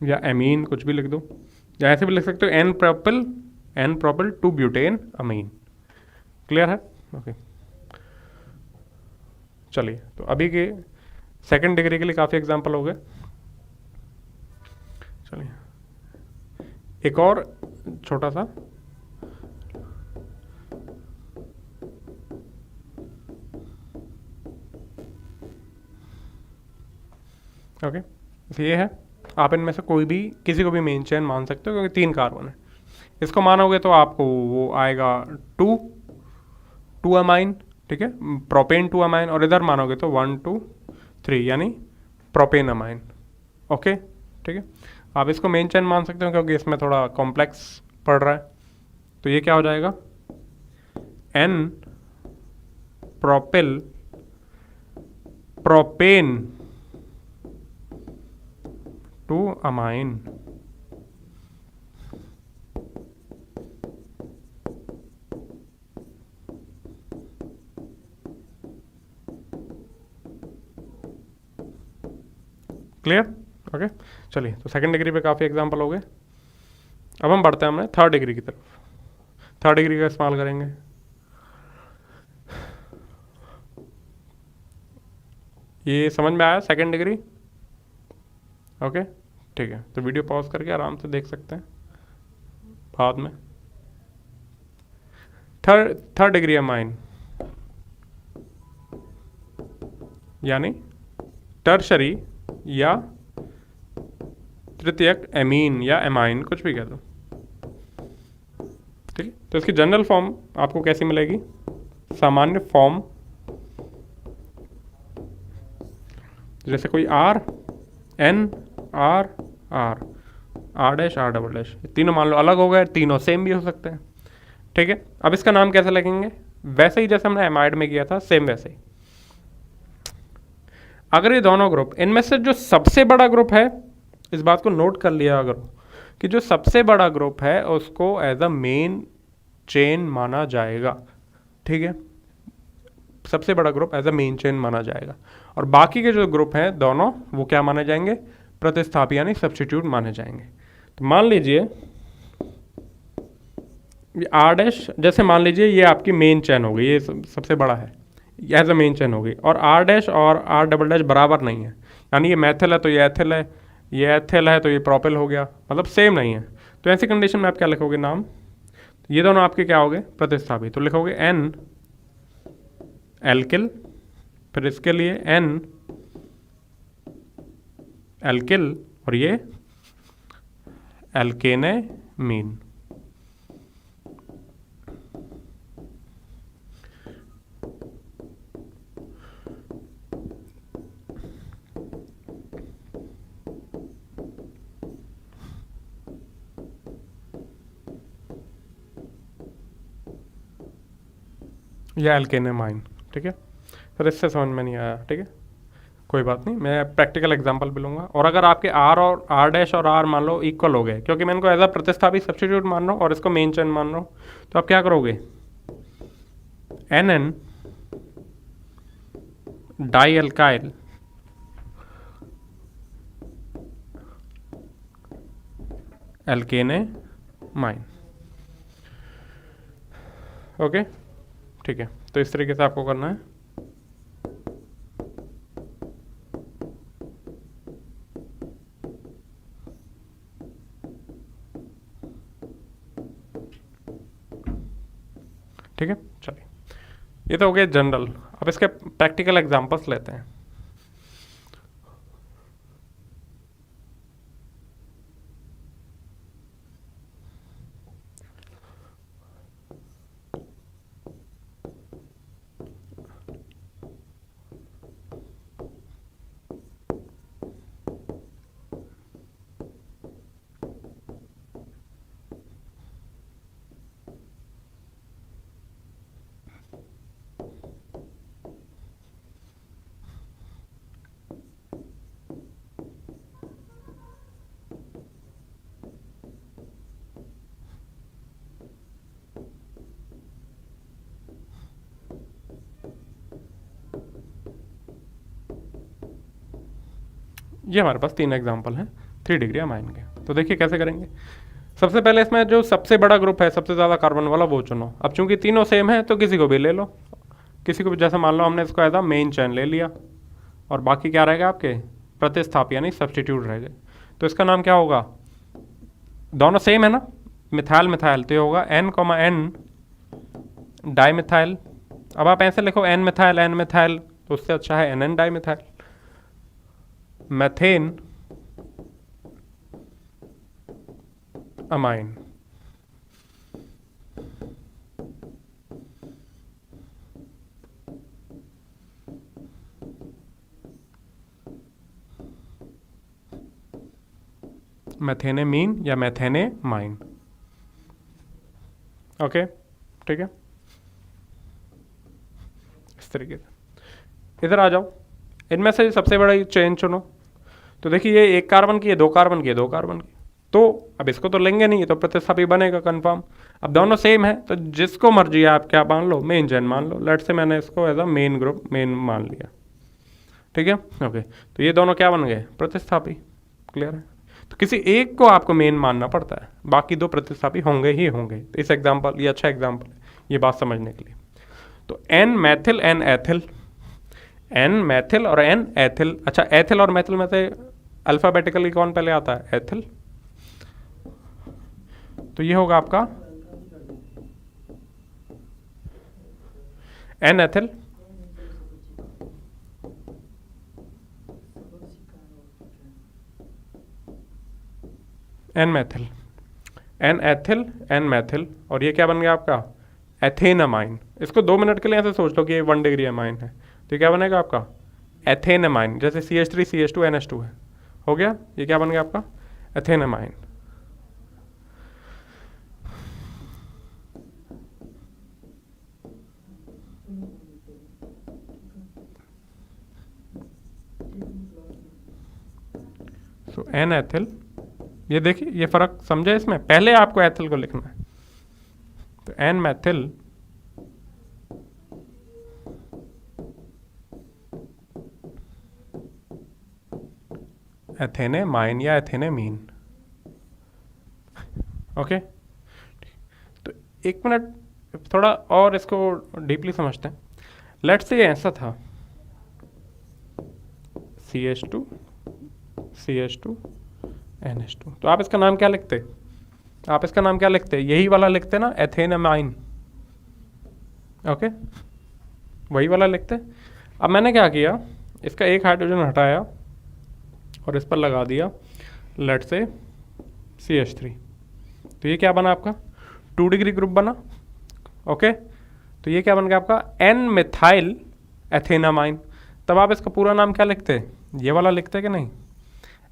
या एमीन कुछ भी लिख दो, या ऐसे भी लिख सकते हो N propyl two butane amine. Clear है? ओके, चलिए तो अभी के सेकंड डिग्री के लिए काफ़ी एग्जांपल हो गए। चलिए एक और छोटा सा, ओके, ये है। आप इनमें से कोई भी किसी को भी मेन चेन मान सकते हो क्योंकि 3 कार्बन है। इसको मानोगे तो आपको वो आएगा 2 अमाइन, ठीक है, प्रोपेन 2 अमाइन, और इधर मानोगे तो 1 2 3 यानी प्रोपेन अमाइन। ओके, ठीक है, आप इसको मेन चेन मान सकते हो क्योंकि इसमें थोड़ा कॉम्प्लेक्स पड़ रहा है। तो ये क्या हो जाएगा? N propyl propane two amine. Clear? Okay, चलिए तो सेकंड डिग्री पे काफ़ी एग्जांपल हो गए। अब हम बढ़ते हैं हमने थर्ड डिग्री की तरफ। थर्ड डिग्री का इस्तेमाल करेंगे। ये समझ में आया सेकंड डिग्री? ओके, ठीक है, तो वीडियो पॉज करके आराम से देख सकते हैं बाद में। थर्ड डिग्री अमाइन यानी टर्शरी या तृतीयक एमीन या एमाइन, कुछ भी कह दो, ठीक है। तो इसकी जनरल फॉर्म आपको कैसी मिलेगी? सामान्य फॉर्म जैसे कोई R N R R R dash R double dash, तीनों मान लो अलग हो गए, तीनों सेम भी हो सकते हैं, ठीक है। अब इसका नाम कैसे लगेंगे? वैसे ही जैसे हमने एमाइड में किया था, सेम वैसे ही। अगर ये दोनों ग्रुप, इनमें से जो सबसे बड़ा ग्रुप है, इस बात को नोट कर लिया अगर, कि जो सबसे बड़ा ग्रुप है उसको एज अ मेन चेन माना जाएगा, ठीक है। सबसे बड़ा group as a main chain माना जाएगा, और बाकी के जो ग्रुप हैं दोनों, वो क्या माने जाएंगे? प्रतिस्थापी यानी सब्स्टिट्यूट माने जाएंगे। तो मान लीजिए आर डैश, जैसे मान लीजिए ये आपकी मेन चेन हो गई, ये सबसे बड़ा है, एज अ मेन चेन हो गई, और आर डैश और आर डबल डैश बराबर नहीं है, यानी ये मैथिल है तो ये एथिल है, ये एथिल है तो ये प्रोपिल हो गया, मतलब सेम नहीं है। तो ऐसी कंडीशन में आप क्या लिखोगे नाम? ये दोनों आपके क्या हो गए? प्रतिस्थापी। तो लिखोगे एन एल्किल, फिर इसके लिए एन एल्किल, और ये एल्केनेमीन। या एल्केनेमाइन। ठीक है, फिर इससे समझ में नहीं आया, ठीक है, कोई बात नहीं, मैं प्रैक्टिकल एग्जांपल भी लूँगा। और अगर आपके आर और आर डैश और आर मान लो इक्वल हो गए, क्योंकि मैं इनको एज अ प्रतिस्थापी सब्स्टिट्यूट मान रहा हूँ और इसको मेन चेन मान रहा हूँ, तो आप क्या करोगे, NN डाई एल्काइल एल्केनेमाइन। ओके, ठीक है, तो इस तरीके से आपको करना है। ठीक है, चलिए, ये तो हो गया जनरल। अब इसके प्रैक्टिकल एग्जांपल्स लेते हैं। ये हमारे पास 3 एग्जाम्पल हैं 3 डिग्री अमाइन के। तो देखिए कैसे करेंगे। सबसे पहले इसमें जो सबसे बड़ा ग्रुप है, सबसे ज़्यादा कार्बन वाला, वो चुनो। अब चूंकि तीनों सेम है तो किसी को भी ले लो, किसी को भी, जैसे मान लो हमने इसको एज अ मेन चैन ले लिया और बाकी क्या रहेगा आपके प्रतिस्थापी यानी सब्सटीट्यूट रहेगा। तो इसका नाम क्या होगा, दोनों सेम है ना, मिथाइल मिथाइल, तो ये होगा N, डाई मिथाइल। अब आप ऐसे लिखो N मिथाइल, तो उससे अच्छा है NN di methyl. Methane amine, methanamine या मैथेनेमाइन। ओके, ठीक है, इस तरीके से। इधर आ जाओ, इनमें से सबसे बड़ा चेन चुनो। तो देखिए ये 1 कार्बन की है, 2 कार्बन की है, 2 कार्बन की, तो अब इसको तो लेंगे नहीं, तो प्रतिस्थापी बनेगा कंफर्म। अब दोनों सेम है तो जिसको मर्जी आप क्या मान लो, मेन चेन मान लो। लेट से मैंने इसको as a main group main मान लिया, ठीक है। ओके, तो ये दोनों क्या बन गए, प्रतिस्थापी। क्लियर है। तो किसी एक को आपको मेन मानना पड़ता है, बाकी 2 प्रतिस्थापी होंगे ही होंगे। तो इस एग्जाम्पल, ये अच्छा एग्जाम्पल है ये बात समझने के लिए। तो N Maithil N ethyl, N Maithil और N एथिल। अच्छा, एथिल और मैथिल में से अल्फाबेटिकली कौन पहले आता है, एथिल। तो ये होगा आपका N ethyl, N Maithil, N ethyl, N Maithil, और ये क्या बन गया आपका एथेनामाइन। इसको 2 मिनट के लिए ऐसे सोच लो कि ये 1 डिग्री अमाइन है, तो क्या बनेगा आपका एथेनामाइन। जैसे CH3 CH2 NH2 है, हो गया, ये क्या बन गया आपका एथेनामाइन। सो N एथिल, ये देखिए ये फर्क समझे इसमें, पहले आपको एथिल को लिखना है। तो N मैथिल एथेनेमाइन या एथेनेमीन। ओके, तो 1 मिनट थोड़ा और इसको डीपली समझते हैं। लेट्स से ऐसा था CH2 CH2 NH2, तो आप इसका नाम क्या लिखते, आप इसका नाम क्या लिखते, यही वाला लिखते ना, एथेनामाइन। ओके, वही वाला लिखते। अब मैंने क्या किया, इसका एक हाइड्रोजन हटाया और इस पर लगा दिया लेट से CH3। तो ये क्या बना आपका 2 डिग्री ग्रुप बना। ओके, तो ये क्या बन गया आपका एन मिथाइल एथेनामाइन। तब आप इसका पूरा नाम क्या लिखते हैं, ये वाला लिखते कि नहीं,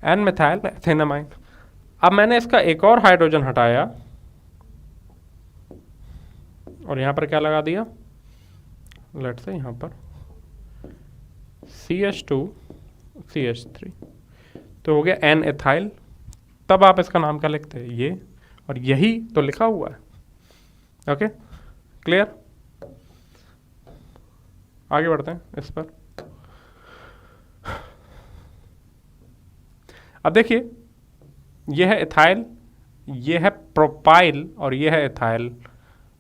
एन मिथाइल एथेनामाइन। अब मैंने इसका एक और हाइड्रोजन हटाया और यहाँ पर क्या लगा दिया, लेट्स से यहाँ पर CH2 CH3, तो हो गया एन एथाइल। तब आप इसका नाम क्या लिखते हैं, ये, और यही तो लिखा हुआ है। Okay, clear. आगे बढ़ते हैं इस पर। अब देखिए, यह है इथाइल, यह है प्रोपाइल और यह है इथाइल।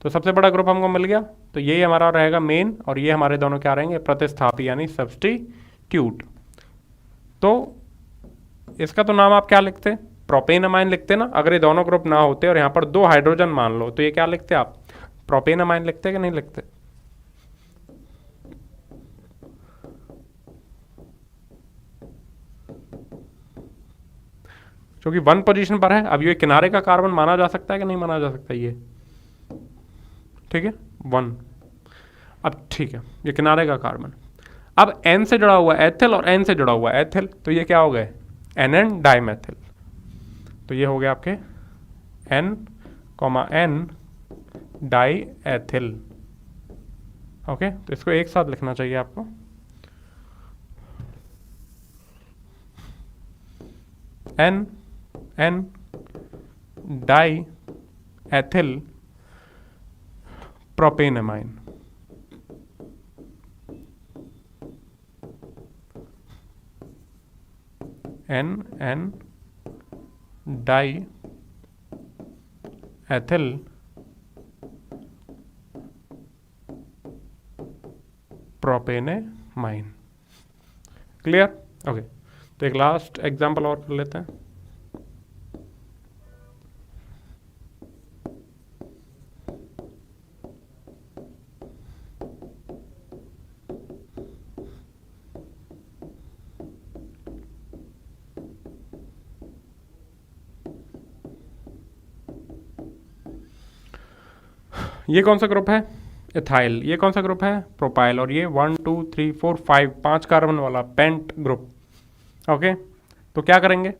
तो सबसे बड़ा ग्रुप हमको मिल गया, तो यही हमारा रहेगा मेन, और ये हमारे दोनों क्या रहेंगे, प्रतिस्थापी यानी सब्स्टिट्यूट। तो इसका तो नाम आप क्या लिखते, प्रोपेनामाइन लिखते ना। अगर ये दोनों ग्रुप ना होते और यहाँ पर 2 हाइड्रोजन मान लो, तो ये क्या लिखते आप, प्रोपेनामाइन लिखते कि नहीं लिखते। क्योंकि 1 पोजीशन पर है। अब ये किनारे का कार्बन माना जा सकता है कि नहीं माना जा सकता, ये ठीक है 1। अब ठीक है, ये किनारे का कार्बन। अब N से जुड़ा हुआ एथिल और N से जुड़ा हुआ एथिल, तो ये क्या हो गए NN डाइमेथिल। तो ये हो गया आपके N, N die ethyl. Okay, तो इसको एक साथ लिखना चाहिए आपको। N die ethyl propanamine. N die ethyl propanamine. Clear. Okay, तो एक लास्ट एग्जांपल और कर लेते हैं। ये कौन सा ग्रुप है, इथाइल। ये कौन सा ग्रुप है, प्रोपाइल। और ये 1 2 3 4 5 कार्बन वाला पेंट ग्रुप। ओके, तो क्या करेंगे,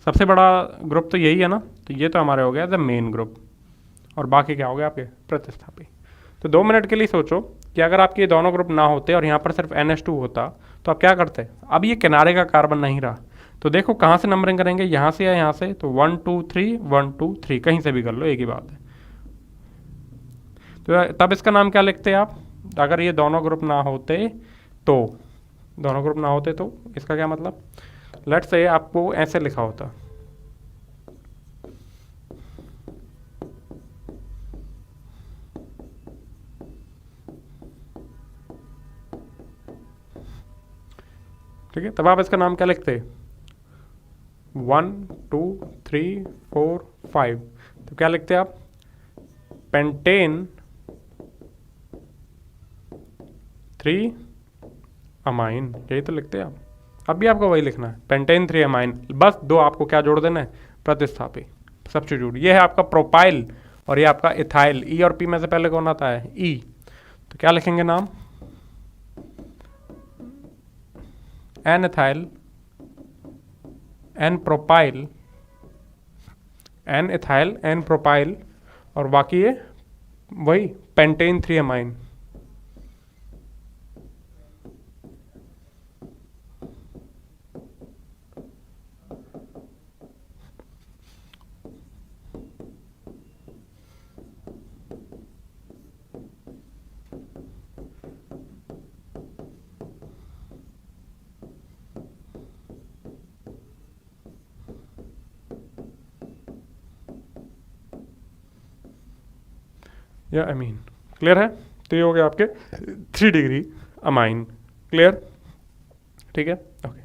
सबसे बड़ा ग्रुप तो यही है ना, तो ये तो हमारे हो गया द मेन ग्रुप, और बाकी क्या हो गया आपके प्रतिस्थापी। तो 2 मिनट के लिए सोचो कि अगर आपके दोनों ग्रुप ना होते और यहाँ पर सिर्फ NH2 होता, तो आप क्या करते। अब ये किनारे का कार्बन नहीं रहा, तो देखो कहाँ से नंबरिंग करेंगे, यहाँ से या यहाँ से। तो 1 2 3 1 2 3 कहीं से भी कर लो, एक ही बात है। तो तब इसका नाम क्या लिखते हैं आप, अगर ये दोनों ग्रुप ना होते तो, दोनों ग्रुप ना होते तो इसका क्या मतलब, लेट्स से आपको ऐसे लिखा होता, ठीक है। तब आप इसका नाम क्या लिखते, 1 2 3 4 5, तो क्या लिखते आप, पेंटेन 3 अमाइन, यही तो लिखते हैं आप। अब भी आपको वही लिखना है, पेंटेन 3 अमाइन। बस 2 आपको क्या जोड़ देना है, प्रतिस्थापी सब्स्टिट्यूट। ये है आपका प्रोपाइल और ये आपका इथाइल। ई और पी में से पहले कौन आता है, ई। तो क्या लिखेंगे नाम, N ethyl, N propyl, N ethyl, N propyl, और बाकी ये वही पेंटेन 3 अमाइन। या अमीन। क्लियर है। तो ये हो गया आपके 3 डिग्री अमाइन। क्लियर, ठीक है। ओके,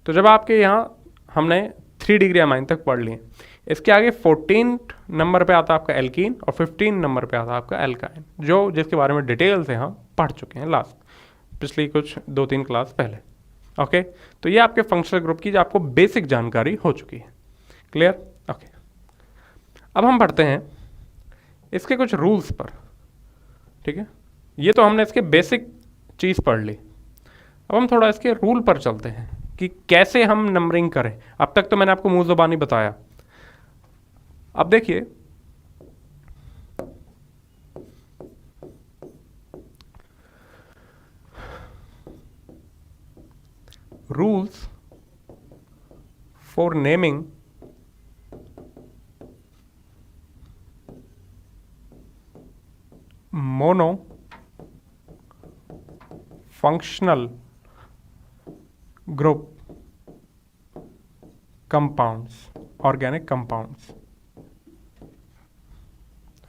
तो जब आपके यहाँ हमने 3 डिग्री अमाइन तक पढ़ लिए, इसके आगे 14 नंबर पे आता है आपका एल्कीन और 15 नंबर पे आता है आपका एल्काइन, जो जिसके बारे में डिटेल से हम पढ़ चुके हैं लास्ट पिछली कुछ 2-3 क्लास पहले। ओके, तो ये आपके फंक्शनल ग्रुप की जो आपको बेसिक जानकारी हो चुकी है। क्लियर? ओके, अब हम पढ़ते हैं इसके कुछ रूल्स पर। ठीक है, ये तो हमने इसके बेसिक चीज़ पढ़ ली। अब हम थोड़ा इसके रूल पर चलते हैं कि कैसे हम नंबरिंग करें। अब तक तो मैंने आपको मुंह ज़बानी बताया। अब देखिए, rules for naming mono functional group compounds, organic compounds.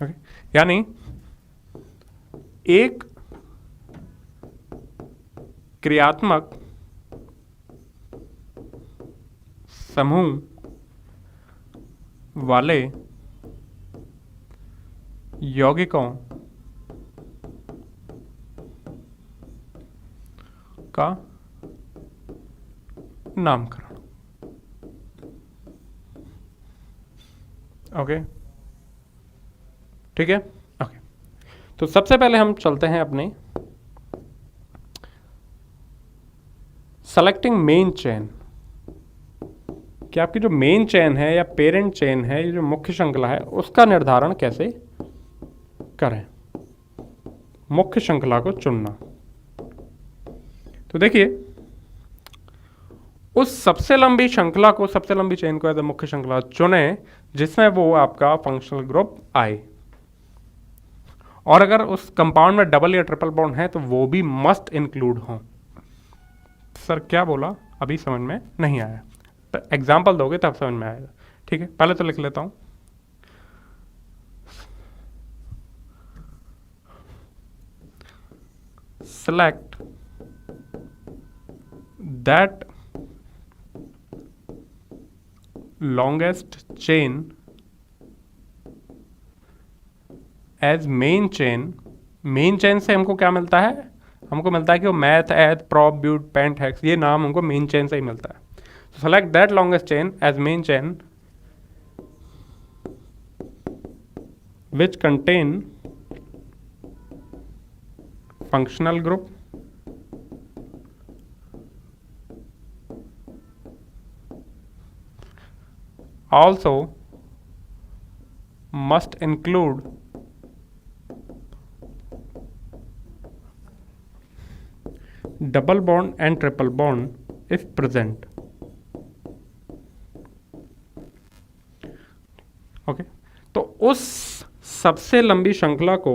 Okay, यानी एक क्रियात्मक समूह वाले यौगिकों का नामकरण। ओके, ठीक है। ओके, तो सबसे पहले हम चलते हैं अपने सेलेक्टिंग मेन चेन कि आपकी जो मेन चेन है या पेरेंट चेन है, ये जो मुख्य श्रृंखला है, उसका निर्धारण कैसे करें। मुख्य श्रृंखला को चुनना। तो देखिए, उस सबसे लंबी श्रृंखला को, सबसे लंबी चेन को एज ए मुख्य श्रृंखला चुने जिसमें वो आपका फंक्शनल ग्रुप आए। और अगर उस कंपाउंड में डबल या ट्रिपल बॉन्ड है तो वो भी मस्ट इंक्लूड हो। सर क्या बोला, अभी समझ में नहीं आया, एग्जाम्पल दोगे तब समझ में आएगा। ठीक है, पहले तो लिख लेता हूं। Select that longest chain as main chain. Main chain से हमको क्या मिलता है? हमको मिलता है कि वो मैथ, एथ, प्रॉप, ब्यूट, पेंट, हेक्स, ये नाम हमको मेन चेन से ही मिलता है। So select that longest chain as main chain which contain functional group also must include double bond and triple bond if present. Okay, तो उस सबसे लंबी श्रृंखला को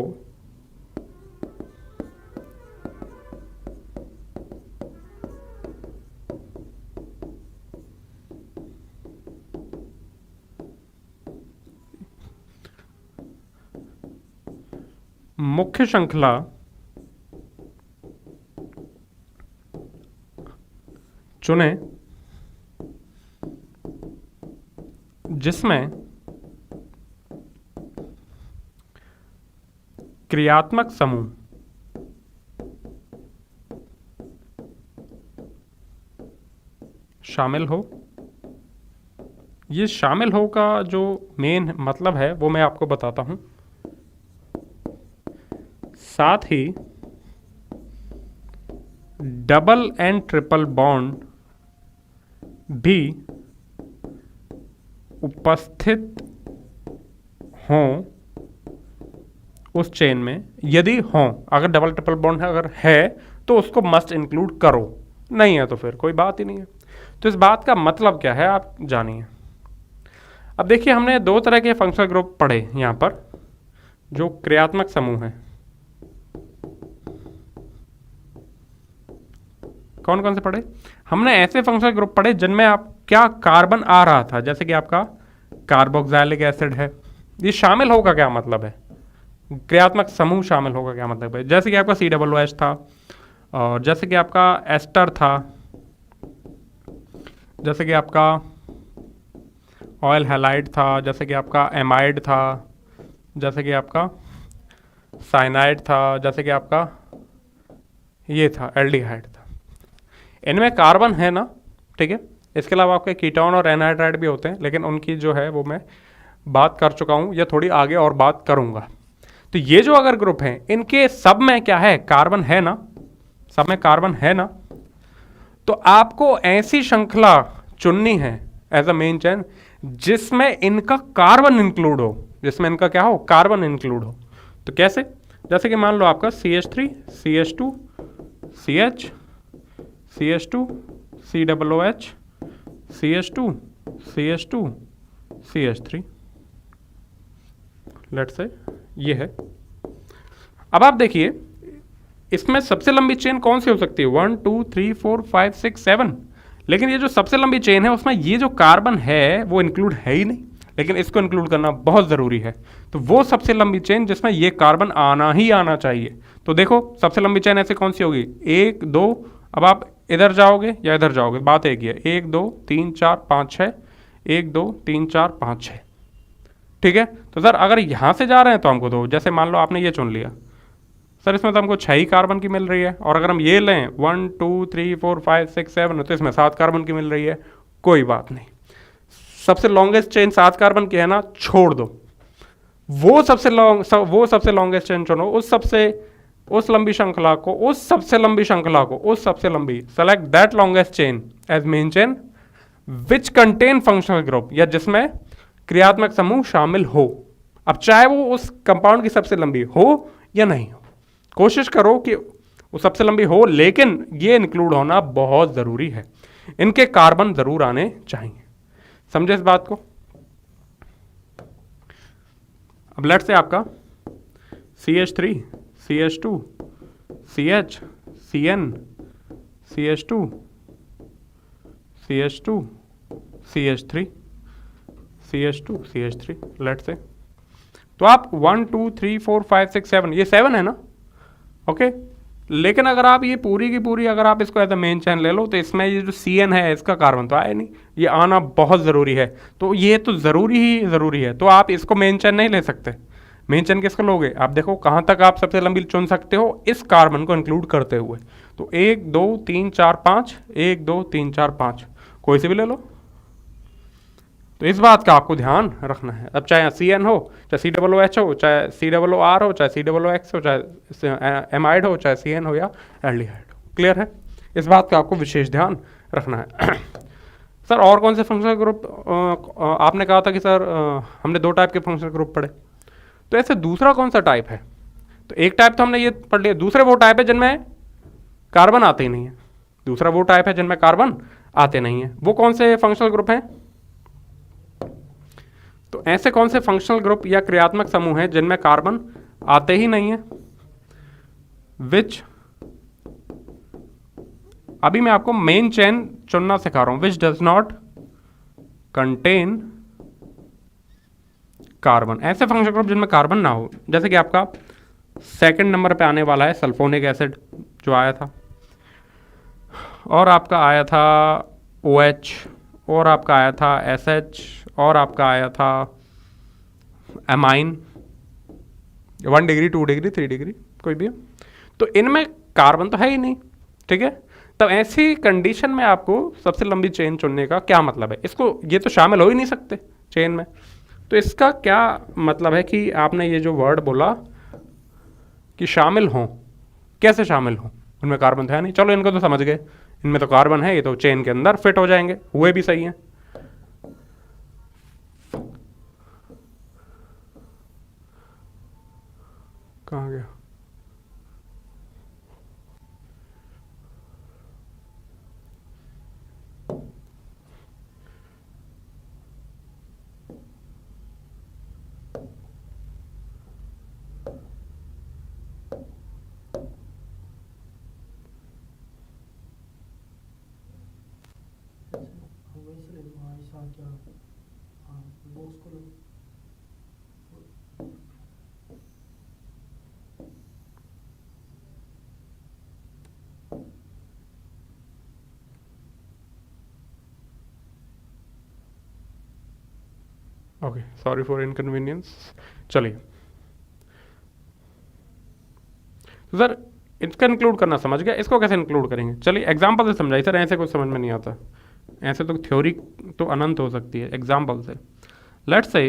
मुख्य श्रृंखला चुने जिसमें क्रियात्मक समूह शामिल हो। ये शामिल हो का जो मेन मतलब है वो मैं आपको बताता हूं। साथ ही डबल एंड ट्रिपल बॉन्ड भी उपस्थित हों उस चेन में। यदि हों, अगर डबल ट्रिपल बॉन्ड अगर है तो उसको मस्ट इंक्लूड करो, नहीं है तो फिर कोई बात ही नहीं है। तो इस बात का मतलब क्या है आप जानिए। अब देखिए, हमने दो तरह के फंक्शनल ग्रुप पढ़े यहाँ पर जो क्रियात्मक समूह हैं। कौन कौन से पढ़े? हमने ऐसे फंक्शनल ग्रुप पढ़े जिनमें आप क्या कार्बन आ रहा था, जैसे कि आपका कार्बोक्सिलिक एसिड है। ये शामिल होगा क्या मतलब है? क्रियात्मक समूह शामिल होगा क्या मतलब है? जैसे कि आपका COOH था, और जैसे कि आपका एस्टर था, जैसे कि आपका ऑयल हैलाइड था, जैसे कि आपका एमाइड था, जैसे कि आपका साइनाइड था, जैसे कि आपका ये था एल्डिहाइड था। इनमें कार्बन है ना, ठीक है, इसके अलावा आपके कीटोन और एनहाइड्राइड भी होते हैं, लेकिन उनकी जो है वो मैं बात कर चुका हूँ या थोड़ी आगे और बात करूँगा। तो ये जो अगर ग्रुप हैं इनके सब में क्या है, कार्बन है ना, सब में कार्बन है ना, तो आपको ऐसी श्रृंखला चुननी है एज अ मेन चेन जिसमें इनका कार्बन इंक्लूड हो, जिसमें इनका क्या हो, कार्बन इंक्लूड हो। तो कैसे, जैसे कि मान लो आपका CH3 CH2 CH CH2 COOH CH2 CH2 CH3, let's say ये है। अब आप देखिए इसमें सबसे लंबी चेन कौन सी हो सकती है, 1 2 3 4 5 6 7, लेकिन ये जो सबसे लंबी चेन है उसमें ये जो कार्बन है वो इंक्लूड है ही नहीं, लेकिन इसको इंक्लूड करना बहुत ज़रूरी है। तो वो सबसे लंबी चेन जिसमें ये कार्बन आना ही आना चाहिए। तो देखो सबसे लंबी चेन ऐसे कौन सी होगी, 1 2, अब आप इधर जाओगे या इधर जाओगे, बात एक ही है, 1 2 3 4 5 6, 1 2 3 4 5 6, ठीक है। तो सर अगर यहाँ से जा रहे हैं तो हमको दो, जैसे मान लो आपने ये चुन लिया, सर इसमें तो हमको 6 ही कार्बन की मिल रही है, और अगर हम ये लें 1 2 3 4 5 6 7 तो इसमें 7 कार्बन की मिल रही है। कोई बात नहीं, सबसे लॉन्गेस्ट चेन 7 कार्बन की है ना, छोड़ दो, वो सबसे लॉन्गेस्ट चेन चुनो, उस लंबी श्रृंखला को, उस सबसे लंबी select that longest chain as main chain which contain functional group, या जिसमें क्रियात्मक समूह शामिल हो। अब चाहे वो उस कंपाउंड की सबसे लंबी हो या नहीं हो, कोशिश करो कि वो सबसे लंबी हो, लेकिन ये इंक्लूड होना बहुत ज़रूरी है, इनके कार्बन ज़रूर आने चाहिए। समझे इस बात को। अब लेट से आपका CH3 CH2 CH CN CH2 CH2 CH3 CH2 CH3 late से, तो आप 1 2 3 4 5 6 7, ये 7 है ना, ओके। लेकिन अगर आप ये पूरी की पूरी अगर आप इसको एज अ मेन चैन ले लो, तो इसमें ये जो CN है इसका कार्बन तो आया नहीं, ये आना बहुत ज़रूरी है। तो ये तो ज़रूरी है, तो आप इसको मेन चैन नहीं ले सकते। मेन चैन किसको लोगे, आप देखो कहाँ तक आप सबसे लंबी चुन सकते हो इस कार्बन को इंक्लूड करते हुए। तो 1 2 3 4 5, 1 2 3 4 5, कोई से भी ले लो। तो इस बात का आपको ध्यान रखना है। अब चाहे CN हो, चाहे COOH हो, चाहे COOR हो, चाहे COOX हो, चाहे एमाइड हो, चाहे CN हो या एल्डिहाइड हो। क्लियर है, इस बात का आपको विशेष ध्यान रखना है। सर और कौन से फंक्शनल ग्रुप, आपने कहा था कि सर हमने 2 टाइप के फंक्शनल ग्रुप पढ़े, तो ऐसे दूसरा कौन सा टाइप है, तो एक टाइप तो हमने ये पढ़ लिया, दूसरे वो टाइप है जिनमें कार्बन आते ही नहीं है, दूसरा वो टाइप है जिनमें कार्बन आते नहीं है। वो कौन से फंक्शनल ग्रुप हैं, तो ऐसे कौन से फंक्शनल ग्रुप या क्रियात्मक समूह हैं जिनमें कार्बन आते ही नहीं है, विच, अभी मैं आपको मेन चेन चुनना सिखा रहा हूं, which does not contain carbon. ऐसे फंक्शनल ग्रुप जिनमें कार्बन ना हो, जैसे कि आपका सेकंड नंबर पे आने वाला है सल्फोनिक एसिड जो आया था, और आपका आया था OH, और आपका आया था SH, और आपका आया था एमाइन, 1 डिग्री 2 डिग्री 3 डिग्री कोई भी। तो इनमें कार्बन तो है ही नहीं, ठीक है। तब ऐसी कंडीशन में आपको सबसे लंबी चेन चुनने का क्या मतलब है, इसको ये तो शामिल हो ही नहीं सकते चेन में। तो इसका क्या मतलब है कि आपने ये जो वर्ड बोला कि शामिल हों, कैसे शामिल हों, उनमें कार्बन तो है नहीं, चलो इनको तो समझ गए, इनमें तो कार्बन है, ये तो चेन के अंदर फिट हो जाएंगे, हुए भी सही हैं। कहाँ गया, ओके सॉरी फॉर इनकन्वीनियंस। चलिए तो सर इसका इंक्लूड करना समझ गया, इसको कैसे इंक्लूड करेंगे, चलिए एग्जांपल से समझाइए सर, ऐसे कुछ समझ में नहीं आता। ऐसे तो थ्योरी तो अनंत हो सकती है। एग्जाम्पल से लेट्स से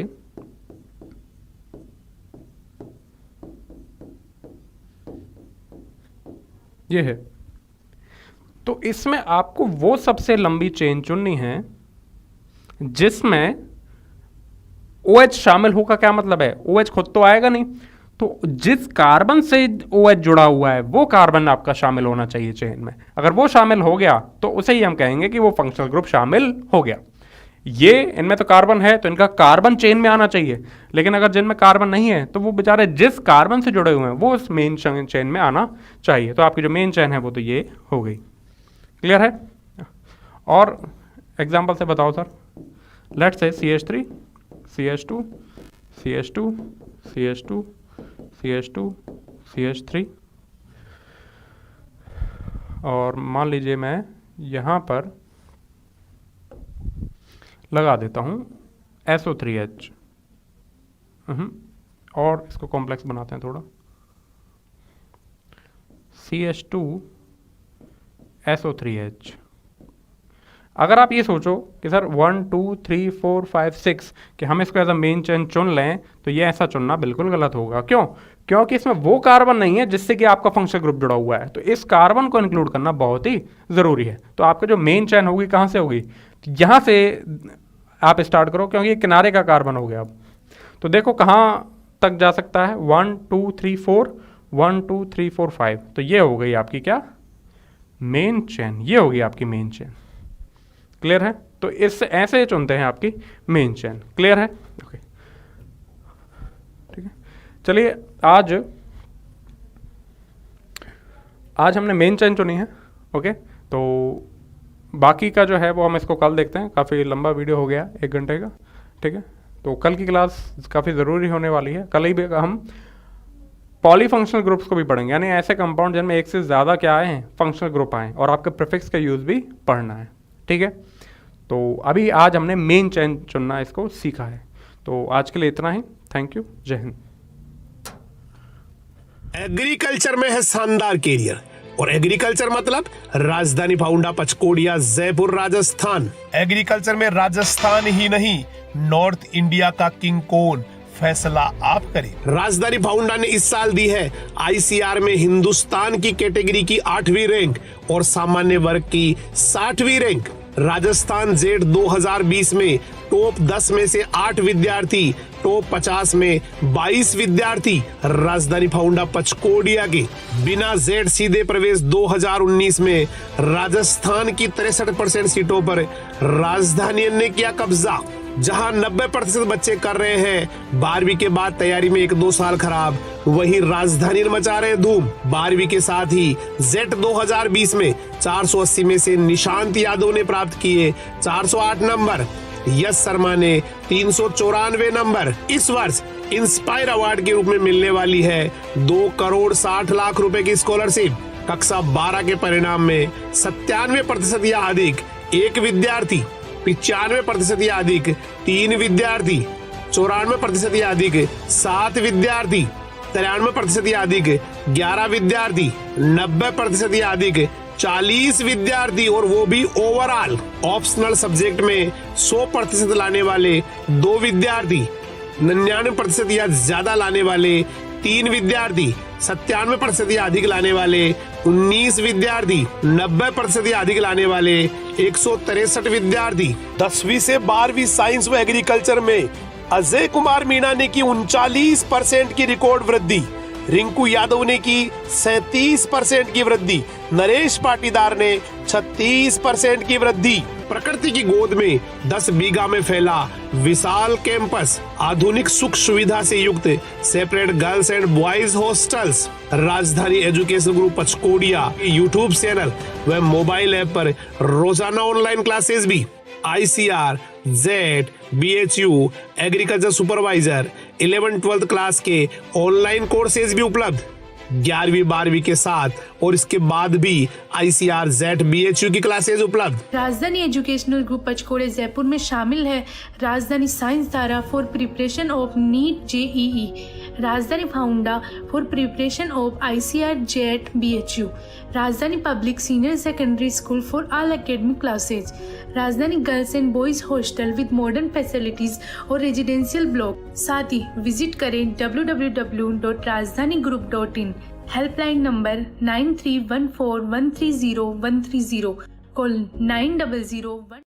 ये है, तो इसमें आपको वो सबसे लंबी चेन चुननी है जिसमें OH शामिल होगा। क्या मतलब है, OH खुद तो आएगा नहीं, तो जिस कार्बन से OH जुड़ा हुआ है वो कार्बन आपका शामिल होना चाहिए चेन में। अगर वो शामिल हो गया तो उसे ही हम कहेंगे कि वो फंक्शनल ग्रुप शामिल हो गया। ये इनमें तो कार्बन है तो इनका कार्बन चेन में आना चाहिए, लेकिन अगर जिनमें कार्बन नहीं है तो वो बेचारे जिस कार्बन से जुड़े हुए हैं वो उस मेन चेन में आना चाहिए। तो आपकी जो मेन चेन है वो तो ये हो गई। क्लियर है? और एग्जाम्पल से बताओ sir. Let's say CH3 CH2 CH2 CH2 CH2 CH3, और मान लीजिए मैं यहाँ पर लगा देता हूँ SO3H। और इसको कॉम्प्लेक्स बनाते हैं थोड़ा, CH2 SO3H। अगर आप ये सोचो कि सर 1 2 3 4 5 6 कि हम इसको एज अ मेन चेन चुन लें, तो ये ऐसा चुनना बिल्कुल गलत होगा। क्यों? क्योंकि इसमें वो कार्बन नहीं है जिससे कि आपका फंक्शनल ग्रुप जुड़ा हुआ है, तो इस कार्बन को इंक्लूड करना बहुत ही ज़रूरी है। तो आपका जो मेन चेन होगी कहाँ से होगी, तो यहाँ से आप स्टार्ट करो, क्योंकि ये किनारे का कार्बन हो गया। अब तो देखो कहाँ तक जा सकता है, 1 2 3 4 1 2 3 4 5, तो ये हो गई आपकी क्या, मेन चेन। ये होगी आपकी मेन चेन। क्लियर है? तो इससे ऐसे चुनते हैं आपकी मेन चेन। क्लियर है? ओके, ठीक है। चलिए आज हमने मेन चेन चुनी है। ओके, तो बाकी का जो है वो हम इसको कल देखते हैं। काफ़ी लंबा वीडियो हो गया, 1 घंटे का। ठीक है, तो कल की क्लास काफ़ी ज़रूरी होने वाली है। कल ही भी हम पॉलीफंक्शनल ग्रुप्स को भी पढ़ेंगे, यानी ऐसे कंपाउंड जिनमें एक से ज़्यादा क्या आए हैं, फंक्शनल ग्रुप आए, और आपके प्रीफिक्स का यूज़ भी पढ़ना है। ठीक है, तो अभी आज हमने मेन चेन चुनना इसको सीखा है। तो आज के लिए इतना ही। थैंक यू, जय हिंद। एग्रीकल्चर में है शानदार कैरियर, और एग्रीकल्चर मतलब राजधानी फाउंडा पचकोड़िया जयपुर राजस्थान। एग्रीकल्चर में राजस्थान ही नहीं, नॉर्थ इंडिया का किंग कौन, फैसला आप करें। राजधानी फाउंडा ने इस साल दी है ICR में हिंदुस्तान की कैटेगरी की 8वीं रैंक और सामान्य वर्ग की 60वीं रैंक। राजस्थान जेड 2020 में टॉप 10 में से 8 विद्यार्थी, टॉप 50 में 22 विद्यार्थी राजधानी फाउंडा पचकोड़िया के। बिना जेड सीधे प्रवेश 2019 में राजस्थान की 63% सीटों पर राजधानी ने किया कब्जा। जहां 90% बच्चे कर रहे हैं 12वीं के बाद तैयारी में 1-2 साल खराब, वहीं राजधानी मचा रहे धूम। 12वीं के साथ ही जेट 2020 में 480 में से निशांत यादव ने प्राप्त किए 408 नंबर, यश शर्मा ने 394 नंबर। इस वर्ष इंस्पायर अवार्ड के रूप में मिलने वाली है 2 करोड़ 60 लाख रुपए की स्कॉलरशिप। कक्षा 12 के परिणाम में 97% या अधिक एक विद्यार्थी, 95% या अधिक 3 विद्यार्थी, 94% या अधिक 7 विद्यार्थी, 93% या अधिक 11 विद्यार्थी, 90% या अधिक 40 विद्यार्थी, और वो भी ओवरऑल। ऑप्शनल सब्जेक्ट में 100% लाने वाले 2 विद्यार्थी, 99% या ज्यादा लाने वाले 3 विद्यार्थी, 97% या अधिक लाने वाले 19 विद्यार्थी, 90% या अधिक लाने वाले 163 विद्यार्थी। 10वीं से 12वीं साइंस व एग्रीकल्चर में अजय कुमार मीणा ने की 39% की रिकॉर्ड वृद्धि, रिंकू यादव ने की 37% की वृद्धि, नरेश पाटीदार ने 36% की वृद्धि। प्रकृति की गोद में 10 बीघा में फैला विशाल कैंपस, आधुनिक सुख सुविधा से युक्त separate girls and boys hostels. राजधानी एजुकेशन ग्रुप पचकोड़िया यूट्यूब चैनल व मोबाइल ऐप पर रोजाना ऑनलाइन क्लासेस भी। ICR, Z, BHU, agriculture supervisor 11-12 class के ऑनलाइन कोर्सेज भी उपलब्ध 11वीं 12वीं के साथ, और इसके बाद भी ICR, जेड, BHU की क्लासेज उपलब्ध। राजधानी एजुकेशनल ग्रुप पचकोड़े जयपुर में शामिल है Rajdhani science Dhara for preparation of NEET JEE। Rajdhani foundation for preparation of ICR JET BHU, Rajdhani public senior secondary school for all academic classes, Rajdhani girls and boys hostel with modern facilities और residential block. साथ ही visit करें www.rajdanigroup.in। Helpline number 9314130130, call 9001।